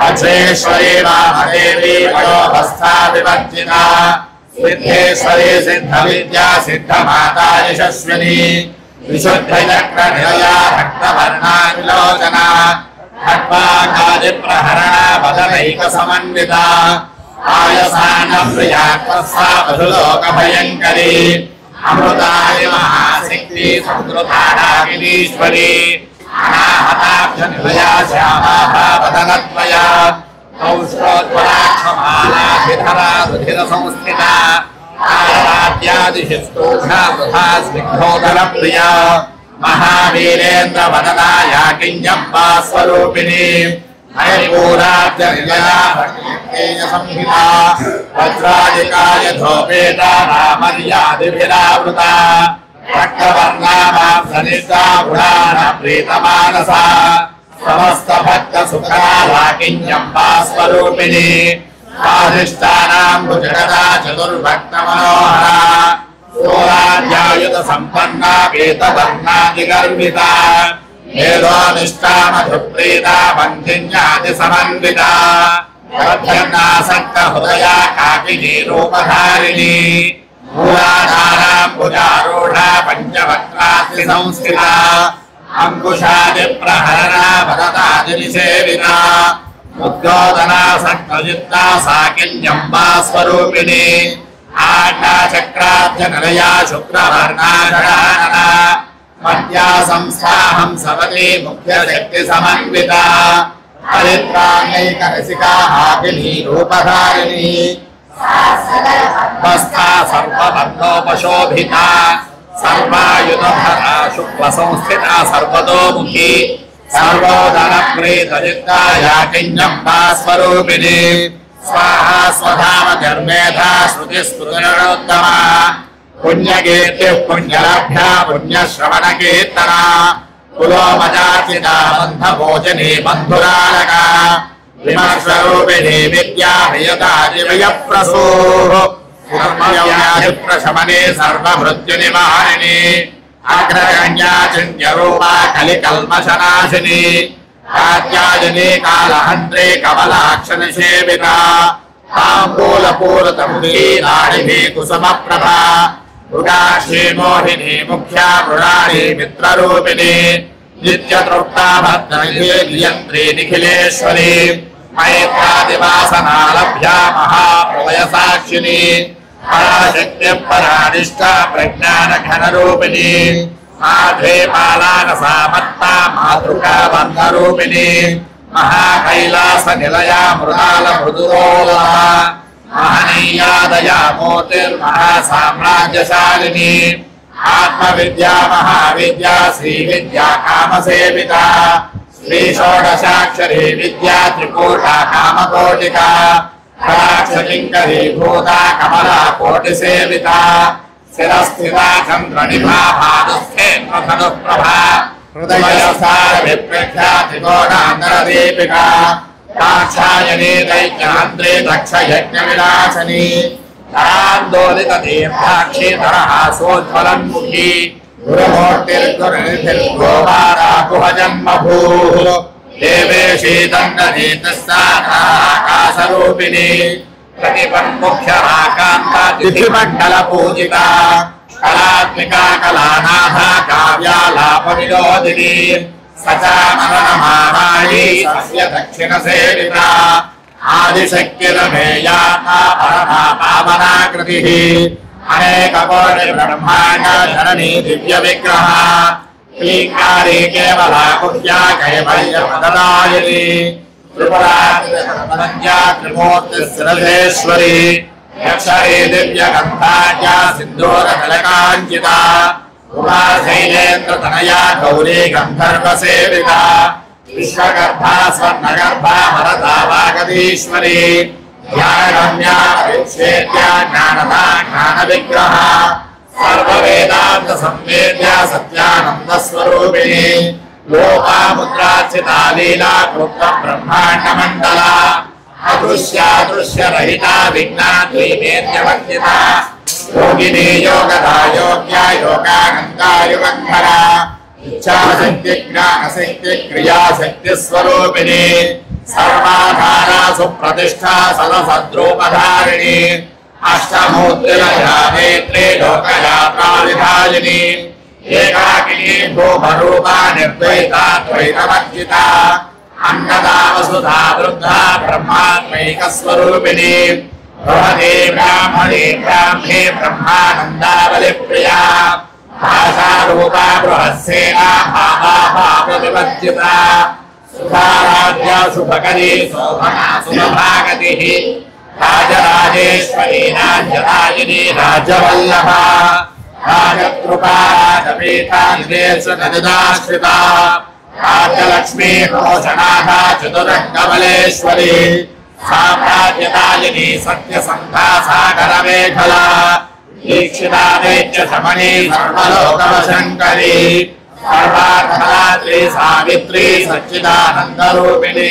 अक्षेश्वरी वामदेवी वयोवस्था विवर्जिता सिद्धेश्वरी सिद्धविद्या सिद्धमाता यशस्विनी विशुद्धचक्रनिलया भक्तवर्णा विलोचना खड्वाकादिप्रहरणा वदनैकसमन्विता आयसानप्रिया तस्सा वधुलोकभयङ्करी अमृताय महाशक्ति संस्कृतानागिनीश्वरी अनाहताब्जनिलया श्यामाभा वदनद्वया कौष्ठोज्ज्वलाक्षमालाभिधरा रुधिरसंस्थिता आराध्यादिशिस्तूषा वृथा स्निग्धोदरप्रिया महावीरेन्द्रवदना याकिञ्जम्बा स्वरूपिणी हरिपूराब्जनिलया भक्तिसंहिता वज्रादिकाय धोपेता रामर्यादिभिरावृता रक्तवर्णाभासनिष्ठा गुणान प्रीतमानसा समस्त भक्त सुखलाकिञ्जम्बा स्वरूपिणी स्वाधिष्ठानां भुजगदा चतुर्भक्त मनोहरा सोराध्यायुत संपन्ना वेदवर्णादिगर्विता वेदोनिष्ठा मधुप्रीता बन्धिन्यादि समन्विता प्रत्यन्नासक्त हृदया काकिनी रूपधारिणी मूलाधारां पञ्चाम्बुजारूढा पञ्चवक्त्रास्ति संस्थिता अंकुशादि प्रहरणा भरतादिनिसेविता उद्योतना सत्त्वयुक्ता साकिन्यम्बा स्वरूपिणी आज्ञा चक्राब्जनलया शुक्रवर्णाषडानना मध्या संस्था हंसवती मुख्यशक्तिसमन्विता हरिद्राण्यैकरसिका हाकिनी रूपधारिणी स्वस्था सर्ववर्णोपशोभिता सर्वायुधधरा शुक्लसंस्थिता सर्वतोमुखी सर्वोदरप्रीतयुक्ता याकिन्यम्बा स्वरूपिणी स्वाहा स्वधामतिर्मेधा श्रुतिस्मृतिर्नरोत्तमा पुण्यकीर्तिः पुण्यलभ्या पुण्यश्रवणकीर्तना कुलोमजाचिता बन्धभोजनी बन्धुरालका विमर्शरूपिणी विद्या प्रियतादिवयप्रसूः प्रशमने सर्वमृत्युनिवारिणी अग्रगण्या चिन्त्यरूपा कलिकल्मषनाशिनी कात्यायनी कालहन्त्री कमलाक्षनिसेविता ताम्बूलपूरतमुखी नाडिभिः कुसुमप्रभा मृगाक्षी मोहिनी मुख्या मृणाली मित्ररूपिणी नित्यतृप्ता भद्रनिधि नियन्त्री निखिलेश्वरी मैत्रादिवासना लभ्या महाप्रलयसाक्षिणी पराशक्तिः परानिष्ठा प्रज्ञानघनरूपिणी माध्वे पालानसामत्ता मातृका बन्धरूपिणी महाकैलासनिलया मृदालमृदुरोला महनीया दया मोतिर्महासाम्राज्यशालिनी आत्मविद्या महाविद्या श्रीविद्या कामसेविता श्रीषोडशाक्षरी विद्या त्रिकूटा कामकोटिका कलाक्षकिङ्करी भूता कमला कोटिसेविता शिरस्थिता चन्द्रनिभा भानुस्थेन्द्रधनुप्रभा हृदयसारविप्रख्या त्रिकोणान्तरदीपिका दाक्षायणी दैत्यान्त्रे दक्षयज्ञविनाशनी धरान्दोलिततीर्थाक्षी धरहासोज्ज्वलन्मुखी गुरुमूर्तिर्गुरुनिधिर्गोवाराकुहजन्मभूः देवेशी दण्डनीतिस्साकाशरूपिणी प्रतिपन्मुख्यराकान्ता तिथिमण्डलपूजिता कलात्मिका कलानाथा काव्यालापविनोदिनी सचामरणमामायी सस्य दक्षिणसेविता आदिशक्तिरमेया परमा पावनाकृतिः अनेककोटिब्रह्माण्ड जननी दिव्यविग्रह क्लीङ्कारी केवला गुह्या कैवल्यपददायिनी त्रिपुरात्मजा त्रिमूर्तिस्थिरधेश्वरी यक्षरी दिव्यगन्धाढ्या सिन्दूरतिलकाञ्चिता उमाशैलेन्द्रतनया गौरी गन्धर्वसेविता विश्वगर्भा स्वर्णगर्भा वरदा वागदीश्वरी ज्ञानगम्या विच्छेद्या ज्ञानदा ज्ञानविग्रह सर्ववेदान्तसंवेद्या सत्यानन्दस्वरूपिणी लोपामुद्रार्चिता लीला क्लुप्तब्रह्माण्डमण्डला अदृश्यादृश्यरहिता विज्ञाद्वीमेत्यवर्जिता योगिनी योगदा योग्या योगानन्दायुगन्धरा इच्छाशक्ति ज्ञानशक्ति क्रियाशक्ति स्वरूपिणी सर्वाधारा सुप्रतिष्ठा सदसद्रूपधारिणी अष्टमूर्तिलया नेत्रे लोकयात्राविधायिनी एकाकिनी भूमरूपा निर्द्वैता द्वैतवर्जिता अन्नदा वसुधा वृद्धा ब्रह्मात्मैकस्वरूपिणी बृहदे ब्राह्मणे ब्राह्मे ब्रह्मानन्दावलिप्रिया भाषारूपा बृहत्सेना भावाभावविवर्जिता सुधाराज्या शुभकरी शोभना सुमभागतिः राजराजेश्वरी राज्यदायिनी राजवल्लभा राजकृपा राजपीठा निदेशननिदाश्रिता राजलक्ष्मी घोषणाधा चतुरङ्गबलेश्वरी साम्राज्यदायिनी सत्यसन्धा सागरमेखला दीक्षिता दैत्यशमनी सर्वलोकवशङ्करी सर्वार्थदात्री सावित्री सच्चिदानन्दरूपिणी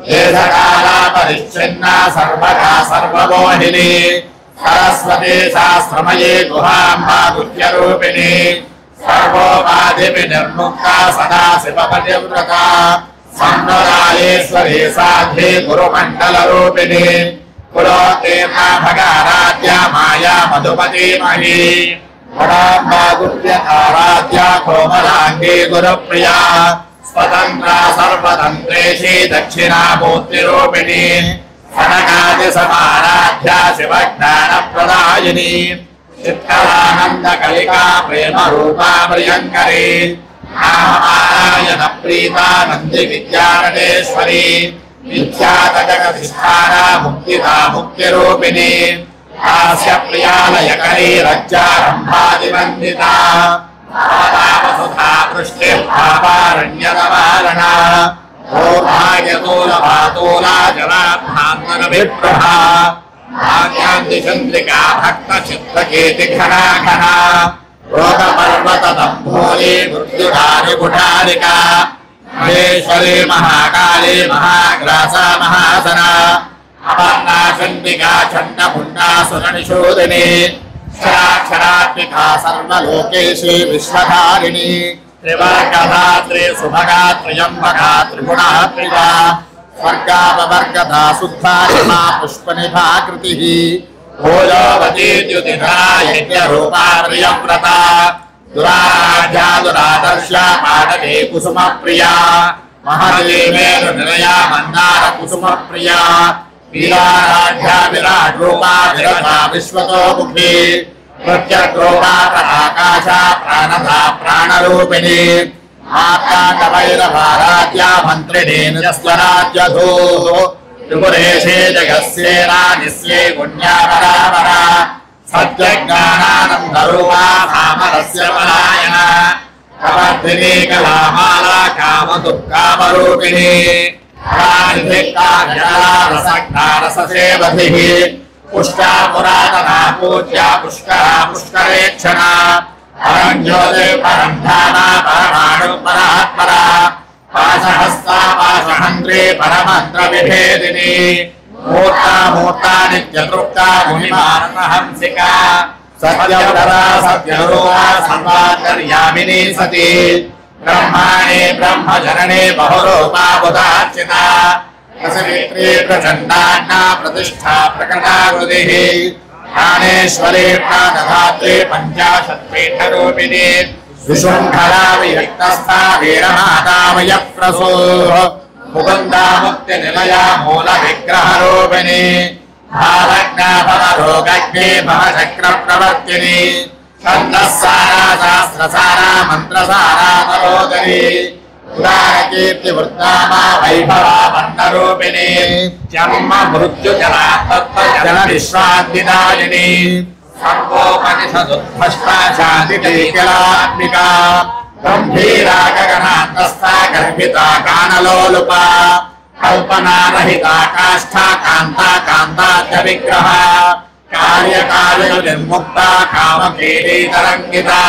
देशकाला परिच्छिन्ना सर्वदा सर्वमोहिनी सरस्वती शास्त्रमयी गुहाम्बा गुह्यरूपिणी सर्वोपाधिर्मुक्ता सदा शिवपतिव्रता संवरालेश्वरी साध्वी गुरुमण्डलरूपिणी कुलोत्तीर्णा भगाराध्या माया मधुपतीमही वडाम्बागुर्यकाराध्या कोमलाङ्गी गुरुप्रिया स्वतन्त्रा सर्वतन्त्रेशी दक्षिणामूर्तिरूपिणी सनकादिसमाराध्या शिवज्ञानप्रदायिनी चित्कलानन्दकलिका प्रेमरूपा प्रियङ्करी नारायणप्रीता नन्दिविद्यानटेश्वरी विद्यातजगधिष्ठाना मुक्तिदा मुक्तिरूपिणी हास्य प्रियालयकरी रज्जारम्भादिवन्दिता वसुधा वृष्टिर्भावारण्यतमारणा सौभाग्यतोलभातोला जलाभान्तरविप्रभा भाग्यान्तिचन्द्रिका भक्तचित्तकेतिघना घना रोगपर्वतदम्भोली मृत्युधारिकुठारिका महेश्वरी महाकाली महाग्रासा महासना अपर्णा चण्डिका चण्डमुण्डा सुरनिषूदिनी क्षराक्षरात्मिका सर्वलोकेशी विश्वधारिणी त्रिवर्गधात्री सुभगा त्र्यम्बका त्रिगुणा त्रिजा स्वर्गापवर्गदा शुद्धा पुष्पनिभाकृतिः भोजोवती द्युतिधरा यज्ञरूपा प्रियव्रता दुराराध्या दुरादर्शा पाटली कुसुमप्रिया महदेवेरुनिलया मन्दार कुसुमप्रिया वीराराध्या विराट्रूपा विरथा विश्वतोमुखी प्रत्यग्रूपा पराकाशा प्राणधा प्राणरूपिणी मार्ताण्डभैरवाराध्या मन्त्रिणी निजस्वराज्यधूः त्रिपुरेशे जगस्येना निस्ये पुण्यापरापरा सत्यज्ञानानन्दरूपा कामरस्य पलायना कवर्धिनी कलामाला कामदुःखामरूपिणी रससेवधिः पुष्टा पुरातना पूज्या पुष्करा पुष्करेक्षणा परं ज्योति परं धामा परमाणु परात्परा पाशहस्ता पाशहन्त्री परमन्त्रविभेदिनी मूर्ता मूर्ता नित्यतृप्ता मुनिमानहंसिका सत्यवरा सत्यरूपा सर्वान्तर्यामिनी सती ब्रह्माणे ब्रह्मजनने बहुरूपा बुधार्चिता रसवित्री प्रचण्डान्ना प्रतिष्ठा प्रकटाकृतिः प्राणेश्वरी प्राणधात्री पञ्चाशत्पीठरूपिणी विशृङ्खला विरक्तस्था वीरमाता वयप्रसूः मुकुन्दा मुक्तिनिलया मूलविग्रहरूपिणी भावज्ञाभवरोगज्ञे भवचक्रप्रवर्तिनी छन्दस्सारा शास्त्रसारा मन्त्रसारा तरोदरी पुराणकीर्तिवृत्तामा वैभवा वर्णरूपिणी जन्म मृत्युजला तत्त्वजलविश्रान्तिदायिनी सर्वोपनिषदुद्भष्टा शान्तिकैकलात्मिका गम्भीरा गगनान्तस्था गर्भिता कानलोलुपा कल्पनारहिता काष्ठा कान्ता कान्ताद्यविग्रहा कार्यकार्यनिर्मुक्ता कामकेलीतरङ्गिता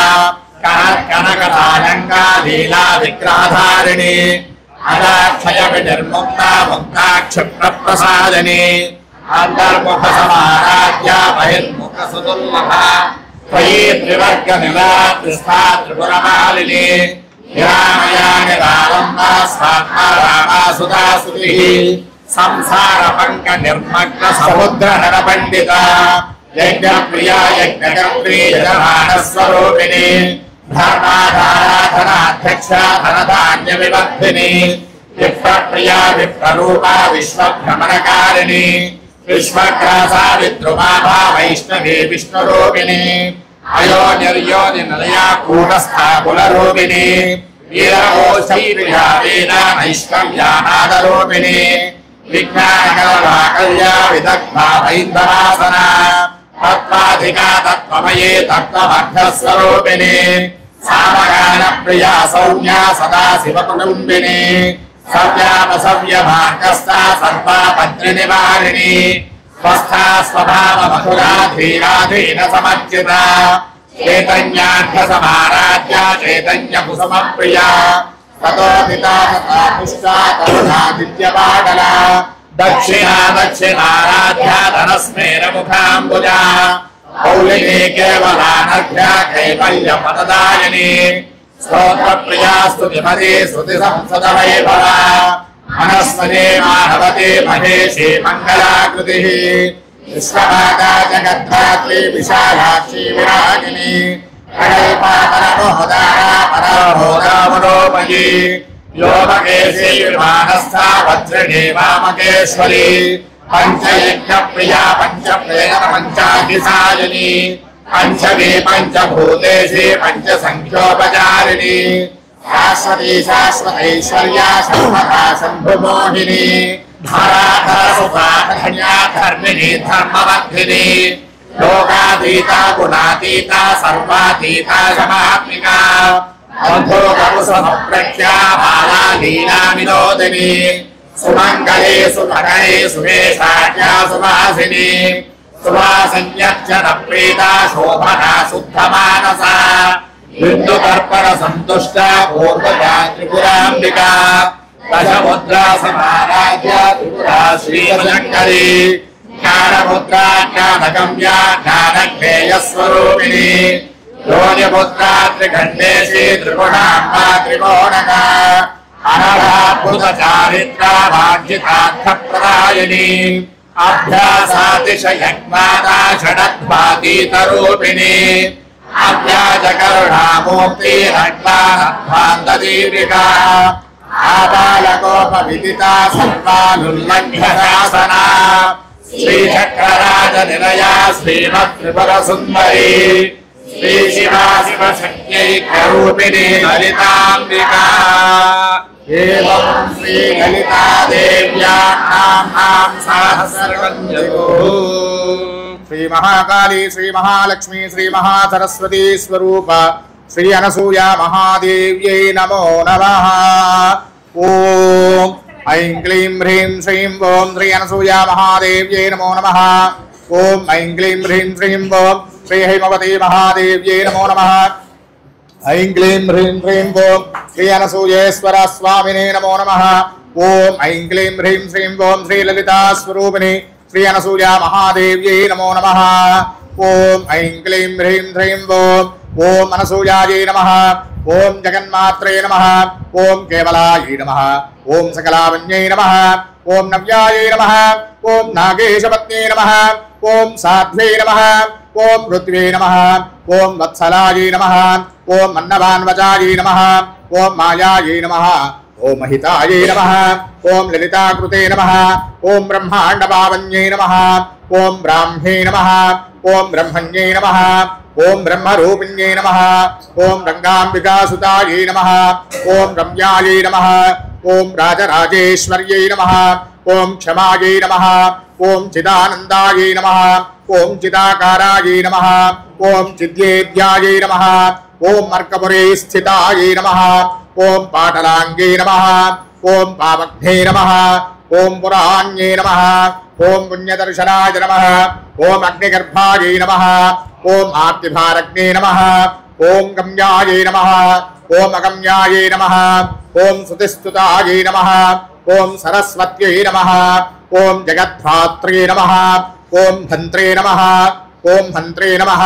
कनकधालङ्गा लीला विग्रहधारिणी अदाक्षयविनिर्मुक्ता मुक्ता क्षिप्रप्रसादिनी अन्तर्मुखसमाराध्या बहिर्मुखसुदुर्लभा त्वयि त्रिवर्गनिला त्रिस्था त्रिपुरमालिनी निरामया निरालम्बा स्वात्मा रामा सुधा सुतिः संसारपङ्कनिर्मग्न समुद्रनरपण्डिता यज्ञप्रिया यज्ञकर्त्री यजमानस्वरूपिणी धर्माधाराधनाध्यक्षा धनधान्यविवर्धिनी विप्रप्रिया विप्ररूपा विश्वभ्रमणकारिणी विश्वग्रासा विद्रुमाभा वैष्णवी विष्णुरूपिणी अयोनिर्योनिनलया कूटस्था कुलरूपिणी वीरकोशैर्या वेदा नैष्कर्यानादरूपिणी विज्ञानकलवाकल्या विदग्धा वैन्दवासना तत्त्वाधिका तत्त्वमये तत्त्वमर्थस्वरूपिणी सामगानप्रिया सौम्या सदा शिवकुटुम्बिनी सव्यापसव्यभार्गस्था सर्वापत्रिनिवारिणी स्वस्था स्वभावमधुरा धीराधीनसमर्जिता चैतन्याढ्यसमाराध्या चैतन्यकुसुमप्रिया ततो पिता तथा पुष्टा तथादित्यपाटला दक्षिणा दक्षिणाराध्या धनस्मेरमुखाम्बुजा कौलिनी केवलानर्घ्या कैवल्यपददायिनी स्तोत्रप्रिया स्तुतिमती श्रुतिसंसदवैभवा मनस्मती मानवती महेशी मङ्गलाकृतिः विश्वभागा जगद्धात्री विशालाक्षी विरागिनी परामोदामनोमयी व्योमकेशी विमानस्था वज्रिणी वामकेश्वरी पंचयज्ञप्रिया पंचप्रेम पंचाधिसायिनी पंचमी पंचभूतेशी पंचसंख्योपचारिणी शाश्वती शाश्वतैश्वर्या सर्वदा शम्भुमोहिनी धराधर सुखाधन्या धर्मिणी धर्मवर्धिनी लोकातीता गुणातीता सर्वातीता समात्मिका मधुकरुसमप्रख्या बाला लीला विनोदिनी सुमङ्गले सुभगे सुवेशाख्या सुवासिनी सुवासन्यक्षर प्रीता शोभना शुद्धमानसा बिन्दुतर्पण सन्तुष्टा पूर्वजा त्रिपुराम्बिका दशमुद्रा समाराध्य त्रिपुरा श्रीशङ्करी ज्ञानमुद्रा ज्ञानगम्या ज्ञानज्ञेयस्वरूपिणी योनिमुद्रा त्रिखण्डेशी त्रिगुणाम्बा त्रिकोणका अनलाभुतचारित्रा भाग्यतार्थप्रदायिनी अभ्यासातिशयज्ञाता षडध्वातीतरूपिणी अव्याजकरुणामूर्तिरग्नानध्वान्तदीपिका आबालकोपविदिता सर्वानुल्लङ्घ्यशासना श्रीचक्रराजनिलया श्रीमत्त्रिपुरसुन्दरी श्रीशिवा शिवशक्त्यैक्यरूपिणी ललिताम्बिका एवं श्रीललिता देव्याः नाम्नां सहस्रं श्री महाकाली श्री महालक्ष्मी श्री महासरस्वती स्वरूप श्री अनसूया महादेव्यै नमो नमः। ओम ऐं क्लीं ह्रीं श्रीं ओं श्री अनसूया महादेव्यै नमो नमः। ओम ऐं क्लीं ह्रीं श्रीं ओं श्री हेमवती महादेव्यै नमो नमः। ऐं क्लीं ह्रीं श्रीं ओं श्री अनसूयेश्वर स्वामिने नमो नमः। ओम ऐं क्लीं ह्रीं श्रीं ओं श्री ललिता स्वरूपिणी श्री अनसूया महादेव्यै नमो नमः। ओम ऐं क्लीं ह्रीं श्रीं ओम अनसूयायै नमः। ओम जगन्मात्रे नमः। ओम केवलायै नमः। ओम सकलावन्यै नमः। ओम नव्यायै नमः। ओम नागेशपत्न्यै नमः। ओम साध्व्यै नमः। ओम ऋत्वे नमः। ओम वत्सलायै नमः। ओम अन्नभान्वचायै नमः। ओम मायायै नमः। ओम महितायै नमः। ओम ललिताकृते नमः। ओम ब्रह्माण्डपावन्यै नमः। ओम ब्राह्म्ये नमः। ओम ब्रह्मण्यै नमः। ओम ब्रह्मरूपिण्यै नमः। ओम रंगाम्बिकासुतायै नमः। ओम रम्यायै नमः। ओम राजराजेश्वर्यै नमः। ओम क्षमायै नमः। ओम चिदानन्दायै नमः। ओम चिदाकारायै नमः। ओम चिद्येद्यायै नमः। ओम अर्कपुरे स्थितायै नमः। ओम पाटलाङ्गे नमः। ओम पावग्ने नमः। ओम पुराण्ये नमः। ओम पुण्यदर्शनाय नमः। ओम अग्निगर्भायै नमः। ओम आर्तिभारग्ने नमः। ओम गम्यायै नमः। ओम अगम्यायै नमः। ओम स्तुतिस्तुतायै नमः। ओम सरस्वत्यै नमः। ओम जगद्धात्रे नमः। ओम धन्त्रे नमः। ओम हन्त्रे नमः।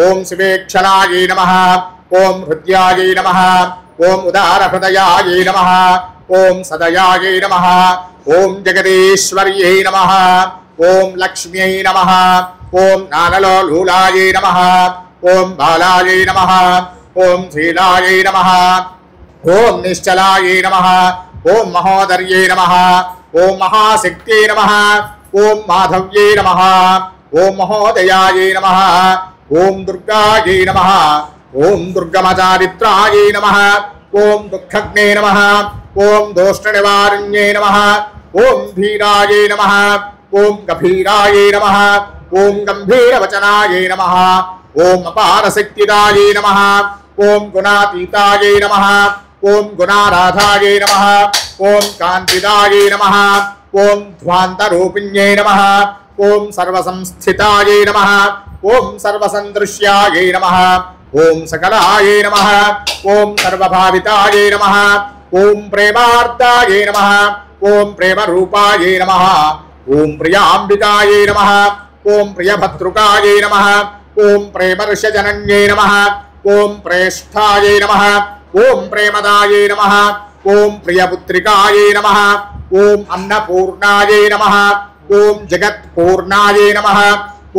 ओम शिवेक्षणायै नमः। ओम हृद्यायै नमः। ओम उदारहृदयायै नमः। ओम सदयायै नमः। ओम जगदीश्वर्यै नमः। ओम लक्ष्म्यै नमः। ओम नानलोलूलायै नमः। ओम बालायै नमः। ओम शीलायै नमः। ओम निश्चलायै नमः। ओम महोदर्यै नमः। ओम महाशक्त्यै नमः। ओम माधव्यै नमः। ओम महोदयायै नमः। ओम दुर्गायै नमः। ओम दुर्गमचारित्रायै नमः। ओम दुःखग्ने नमः। ओम दोष्टनिवारण्यै नमः। ओम धीरायै नमः। ओम गभीरायै नमः। ओम गंभीरवचनायै नमः। ओम अपारशक्तिदायै नमः। ओम गुणातीतायै नमः। ओम गुणाराधायै नमः। ओम कान्तिदायै नमः। ओम ध्वान्तरूपिण्यै नमः। ओम सर्वसंस्थितायै नमः। ओम सर्वसन्दृश्यायै नमः। ओम सकलायै नमः। ओम सर्वभावितायै नमः। ओम प्रेमार्तायै नमः। ओम प्रेमरूपायै नमः। ओम प्रियाम्बिकायै नमः। ओम प्रियभद्रुकायै नमः। ओम प्रेमर्षजनन्यै नमः। ओम प्रेष्ठायै नमः। ओम प्रेमदायै नमः। ओम प्रियपुत्रिकायै नमः। ओम अन्नपूर्णायै नमः। ओम जगत्पूर्णायै नमः।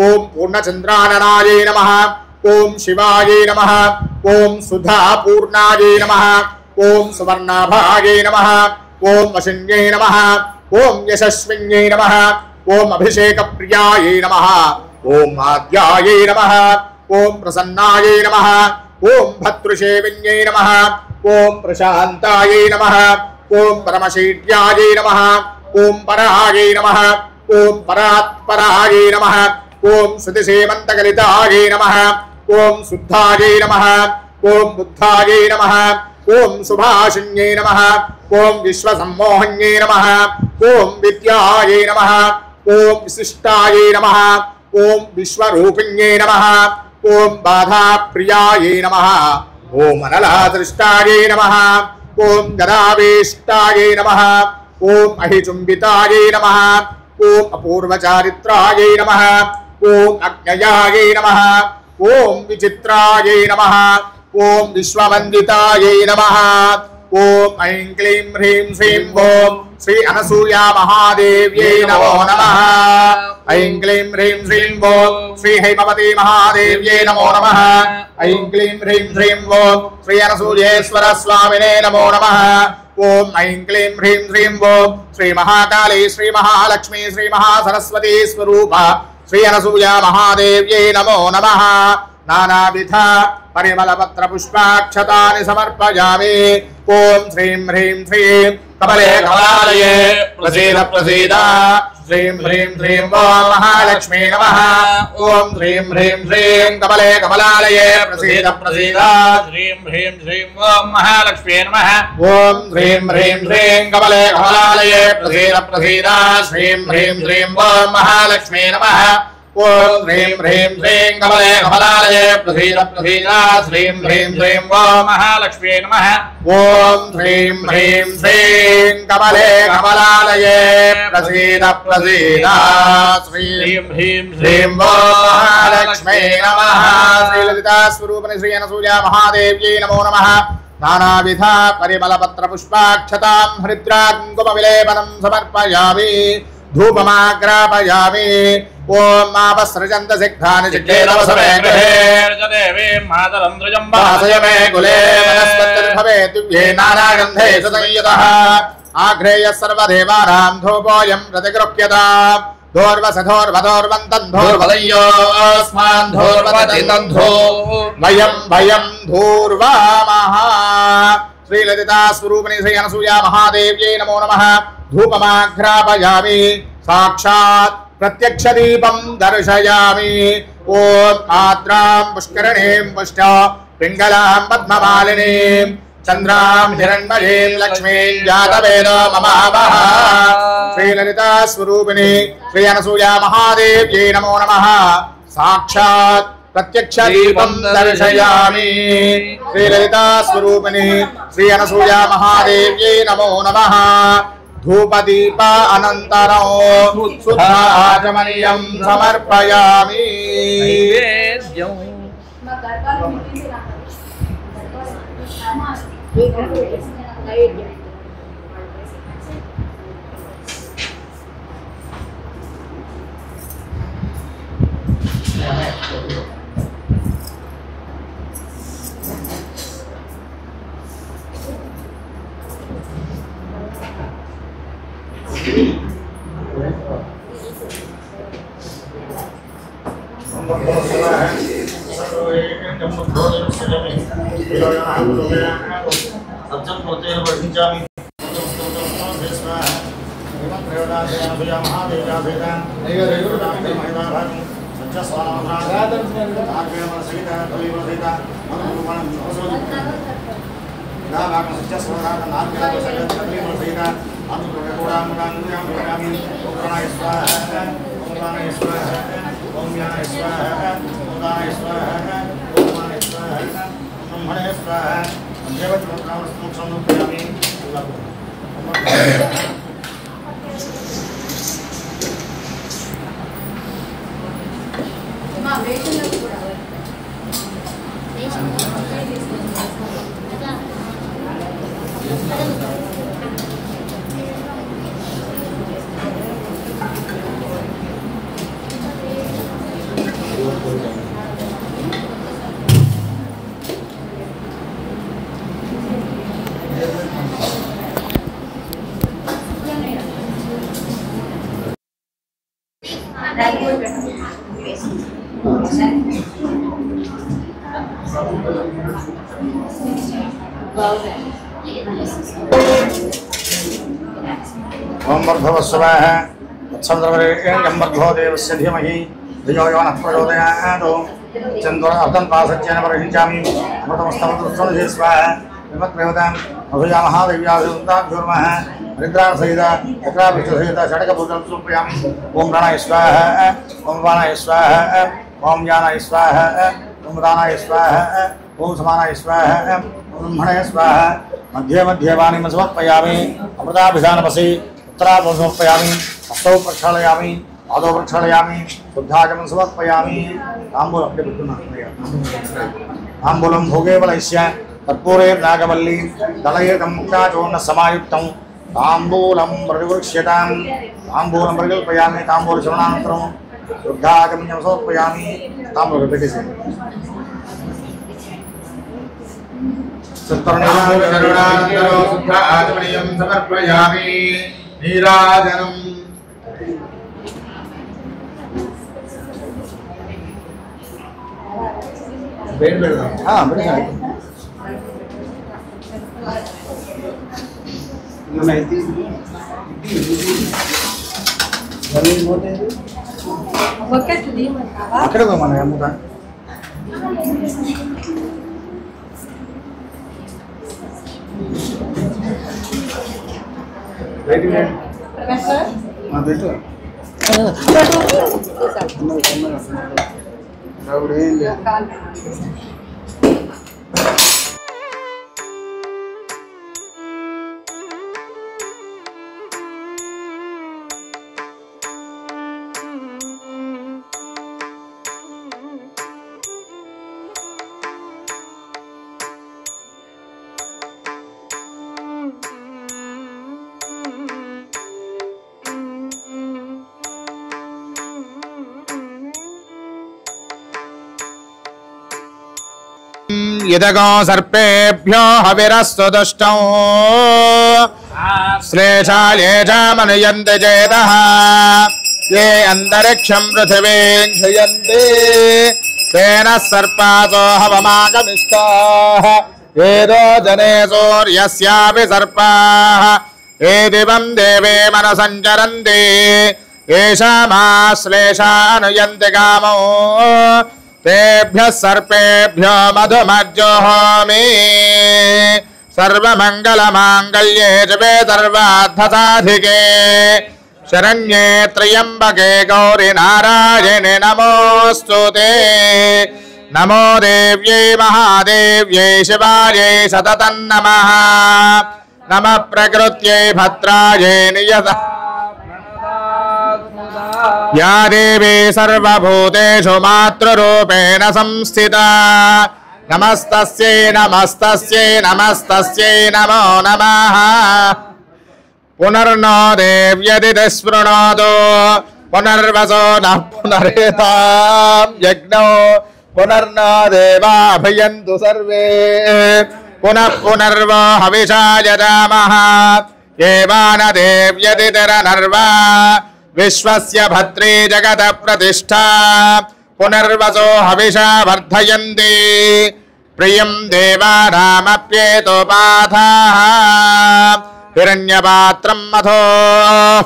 ओम पूर्णचन्द्राननायै नमः। ఓం శివాయై నమః ఓం సుధాపూర్ణాయై నమః ఓం సువర్ణాభాయై నమః ఓం వశిన్యై నమః ఓం యశస్విన్యై నమః ఓం అభిషేకప్రియాయై నమః ఓం ఆద్యాయై నమః ఓం ప్రసన్నాయై నమః ఓం భద్రుషేవిన్యై నమః ఓం ప్రశాంతాయై నమః ఓం పరమశీర్యాయై నమః ఓం పరాయై నమః ఓం పరాత్పరాయై నమః ఓం శృతిసేమంతకలితాయై నమః ఓం శుద్ధాయై నమః ఓం బుద్ధాయై నమః ఓం సుభాషిణ్యై నమః ఓం విశ్వసమ్మోహన్యై నమః ఓం విద్యాయై నమః ఓం విశిష్టాయై నమః ఓం విశ్వరూపిణ్యై నమః ఓం బాధాప్రియాయై నమః ఓం అనలాదృష్టాయై నమః ఓం గదావేష్టాయై నమః ఓం అహిచుంబితాయై నమః ఓం అపూర్వచారిత్రాయై నమః ఓం అజ్ఞయాయై నమః ఓం విచిత్రాయై నమః ఓం విశ్వవందితాయై నమః ఓం ఐం క్లీం హ్రీం శ్రీం ఓం శ్రీ అనసూయా మహాదేవ్యై నమో నమః ఐం క్లీం హ్రీం శ్రీం ఓం శ్రీ హైమవతీ మహాదేవ్యై నమో నమః ఐం క్లీం హ్రీం శ్రీం ఓం శ్రీ అనసూయేశ్వర స్వామినే నమో నమః ఓం ఐం క్లీం హ్రీం శ్రీం ఓం శ్రీ మహాకాళీ శ్రీ మహాలక్ష్మీ శ్రీ మహాసరస్వతీ స్వరూప శ్రీ అనసూయా మహాదేవ్యై నమో నమః నానావిధ పరిమళపత్ర పుష్పాక్షతాని సమర్పయామి ఓం శ్రీం హ్రీం శ్రీం కమలే కమలాలయే ప్రసీద ప్రసీద శ్రీం హ్రీం శ్రీం ఓం మహాలక్ష్మీ నమః ఓం శ్రీం హ్రీం శ్రీం కమలే కమలాలయే ప్రసీద ప్రసీద శ్రీం హ్రీం శ్రీం ఓం మహాలక్ష్మీ నమః ఓం శ్రీం హ్రీం శ్రీం కమలే కమలాలయే ప్రసీద ప్రసీద శ్రీం హ్రీం శ్రీం ఓం మహాలక్ష్మీ నమః ఓం హ్రీం హ్రీం శ్రీం కమలే కమలాలయే ప్రసీద ప్రసీద శ్రీం హ్రీం శ్రీం ఓం మహాలక్ష్మీ నమః ఓం హ్రీం హ్రీం శ్రీం కమలే కమలాలయే ప్రసీద ప్రసీద శ్రీం శ్రీం హ్రీం శ్రీం ఓం మహాలక్ష్మీ నమః శ్రీలలితా స్వరూపిణి శ్రీ అనసూయా మహాదేవ్యై నమో నమః నానావిధ పరిమళపత్ర పుష్పాక్షతాం హరిద్రాకుంకుమ విలేపనం సమర్పయామి ధూపమాగ్రాపయామి ఓం మాపసృజంత సిగ్ధాని చిత్తేనవసమే గృహే దేవీం మాతరంద్రజం వాసయమే కులే వనస్పతిర్భవేత్ దివ్యే నానాగంధేషు సంయుతః ఆఘ్రేయః సర్వదేవానాం ధూపోऽయం ప్రతిగృహ్యతాం ధోర్వసధోర్వధోర్వంతం ధోర్వదయ్యోస్మాన్ ధోర్వదతినంధో వయం భయం ధూర్వామః శ్రీలలితా స్వరూపిణి శ్రీ అనసూయా మహాదేవ్యై నమో నమః ధూపమాఘ్రాపయామి సాక్షాత్ ప్రత్యక్ష దీపం దర్శయామి ఓం ఆద్రాం పుష్కరిణీం పుష్ట పింగళాం పద్మమాలినీం చంద్రాం హిరణ్మయీం లక్ష్మీం జాతవేదో మమావహ శ్రీలలితా స్వరూపిణి శ్రీ అనసూయా మహాదేవ్యై నమో నమః సాక్షాత్ ప్రత్యక్ష దీపం దర్శయామి శ్రీలలితా స్వరూపిణి శ్రీ అనసూయా మహాదేవ్యై నమో నమః ధూపదీప అనంతరం శుద్ధాచమనీయం సమర్పయామి నైవేద్యం ओम भर्भवस्वः तत्सवितुर्वरेण्यं भर्गो देवस्य धीमहि धियो यो नः प्रचोदयात् चन्द्रअर्धं पासज्ञेन परिहिञ्चामि अमृतमस्तमस्तुष्टं स्वाहा विमत्प्रेवतां अभिजामः देव्याभिवृन्दाभ्युर्मः हरिद्रासहित चक्राभिष्टसहित षडकभूतं समर्पयामि ओम प्राणाय स्वाहा ओम प्राणाय स्वाहा ओम ज्ञानाय स्वाहा ओम दानाय स्वाहा ओम समानाय स्वाहा ओम ब्रह्मणाय स्वाहा मध्ये मध्ये वाणीं समर्पयामि अमृताभिधानमसि उत्तराभं समर्पयामि हस्तौ प्रक्षालयामि पादौ प्रक्षालयामि शुद्धाचमनं समर्पयामि ताम्बूलं भोगेवलैस्य कर्पूरेर्नागवल्ली दलयेदं मुक्ताचूर्ण समायुक्तं ताम्बूलं प्रतिगृह्यतां ताम्बूलं परिकल्पयामि ताम्बूलश्रवणानन्तरं शुद्धाचमनं समर्पयामि ताम्बूलं पेटिसे करुणानन्दरो शुद्ध आचमनीयं समर्पयामि नीराजनम् हाँ बढ़िया అక్కడ మన అమ్ముతా यदगो सर्पेभ्यो हविरस्तु दुष्टौ श्लेषाले च मनयन्ति चेतः ये अन्तरिक्षं पृथिवीं क्षयन्ति तेन सर्पासो हवमागमिष्टाः येदो जने सूर्यस्यापि सर्पाः ये दिवं देवे मनसञ्चरन्ति येषामाश्लेषानुयन्ति कामो तेभ्यः सर्पेभ्यो मधुमज्जुहोमि सर्वमङ्गलमाङ्गल्ये शिवे सर्वार्थसाधिके शरण्ये त्र्यम्बके गौरि नारायणे नमोऽस्तुते नमो देव्यै महादेव्यै शिवायै सततं नमः नमः प्रकृत्यै भद्रायै नियतः या देवी सर्वभूतेषु मातृरूपेण संस्थिता नमस्तस्यै नमस्तस्यै नमस्तस्यै नमो नमः पुनर्नो देव्यदिति स्पृणोतु पुनर्वसो नः पुनरेतां यज्ञो पुनर्नो देवाभयन्तु सर्वे पुनः पुनर्वो हविषा यजामः एवान देव्यदितिरनर्वा विश्वस्य भद्रे जगत प्रतिष्ठा पुनर्वसो हविषा वर्धयन्ति प्रियं देवानामप्येतोपाथाः हिरण्यपात्रं मथो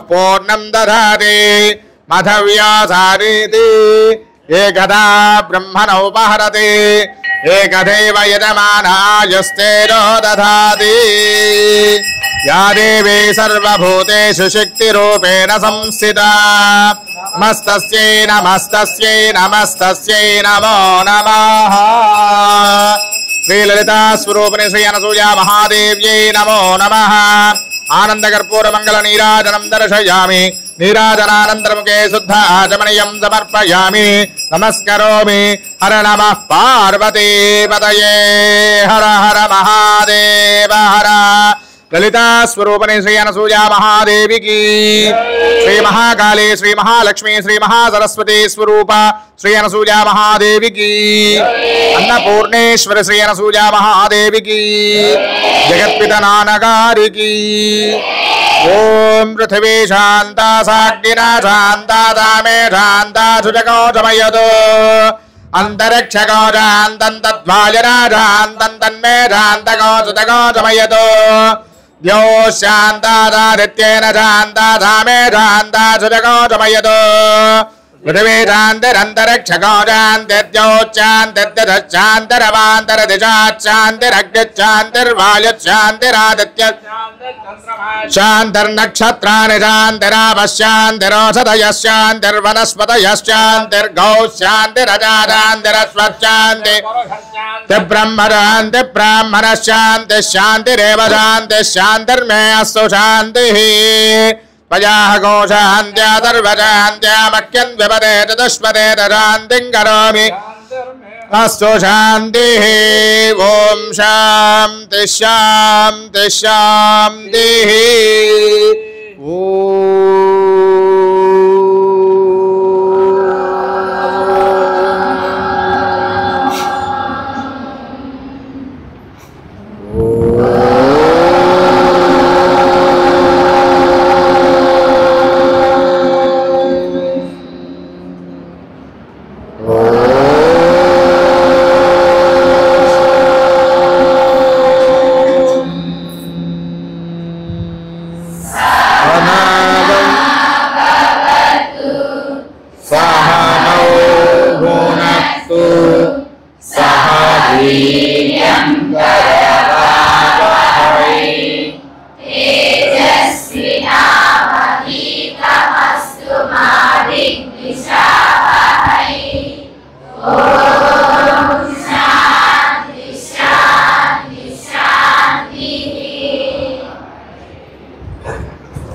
पूर्णं दधाति मथव्यासारीति एकदा ब्रह्मणो उपहरति एकदैव यजमानायुस्तेजो दधाति या देवी सर्वभूतेषु शक्तिरूपेण संस्थिता नमस्तस्यै नमस्तस्यै नमस्तस्यै नमो नमः श्रीललिता स्वरूपिणी श्री अनसूया महादेव्यै नमो नमः आनन्दकर्पूरमङ्गल नीराजनं दर्शयामि नीराजनानन्तरमुखे शुद्ध आचमनीयं समर्पयामि नमस्करोमि हर नमः पार्वती पतये हर हर महादेव हर ललिता स्वरूपिणी श्री अनसूया महादेवी की श्री महाकाली श्री महालक्ष्मी श्री महासरस्वती स्वरूपा श्री अनसूया महादेवी की अन्नपूर्णेश्वर श्री अनसूया महादेवी की जगत्पिता नानकारी की ओम पृथ्वी शांता साग्निना शांता दामे शांता सुजगो जमयतो अंतरिक्षगोजान्तन्तद्वायुराजान्तम् तन्मेधान्तगोसुतगोसमयतो द्यो शान्तादादित्येन शान्ताधामे शान्तासुतगोसमयतो पृथिवीशान्तिरन्तरिक्षगोजान्त्यद्यशान्तरवान्तरदिशाशान्तिरग्निशान्तिर्वायुशान्तिरादित्य शान्तिर्नक्षत्राणि शान्तिरोषधयशान्तिर्वनस्पतयश्शान्तिर्गौ शान्तिरजाशान्तिरस्वशान्ति ब्रह्मशान्तिब्राह्मणशान्तिः शान्तिरेव शान्तिः शान्तिर्मे अस्तु शान्तिः पयाः गोशान्त्यादर्वशान्त्यामख्यन् विपदे चतुष्पदे शान्तिं करोमि अस्तु शान्तिः ॐ शान्तिः शान्तिः शान्तिः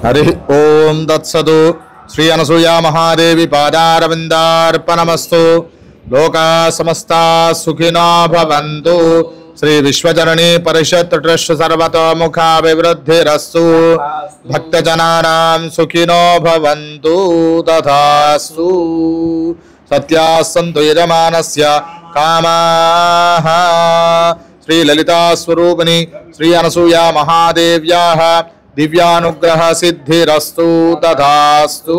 हरि ओम तत्सदु श्री अनसूया महादेवी पादारविंदार्पणमस्तु लोका समस्ता सुखिनो भवन्तु श्री विश्वजननी परिषद ट्रस्ट सर्वतोमुखाभिवृद्धिरस्तु भक्तजनानां सुखिनो भवन्तु तथास्तु सत्यास्सन्तु यजमानस्य कामाः श्री ललिता स्वरूपिणी श्री अनसूया महादेव्याः दिव्यानुग्रह सिद्धिरस्तु तथास्तु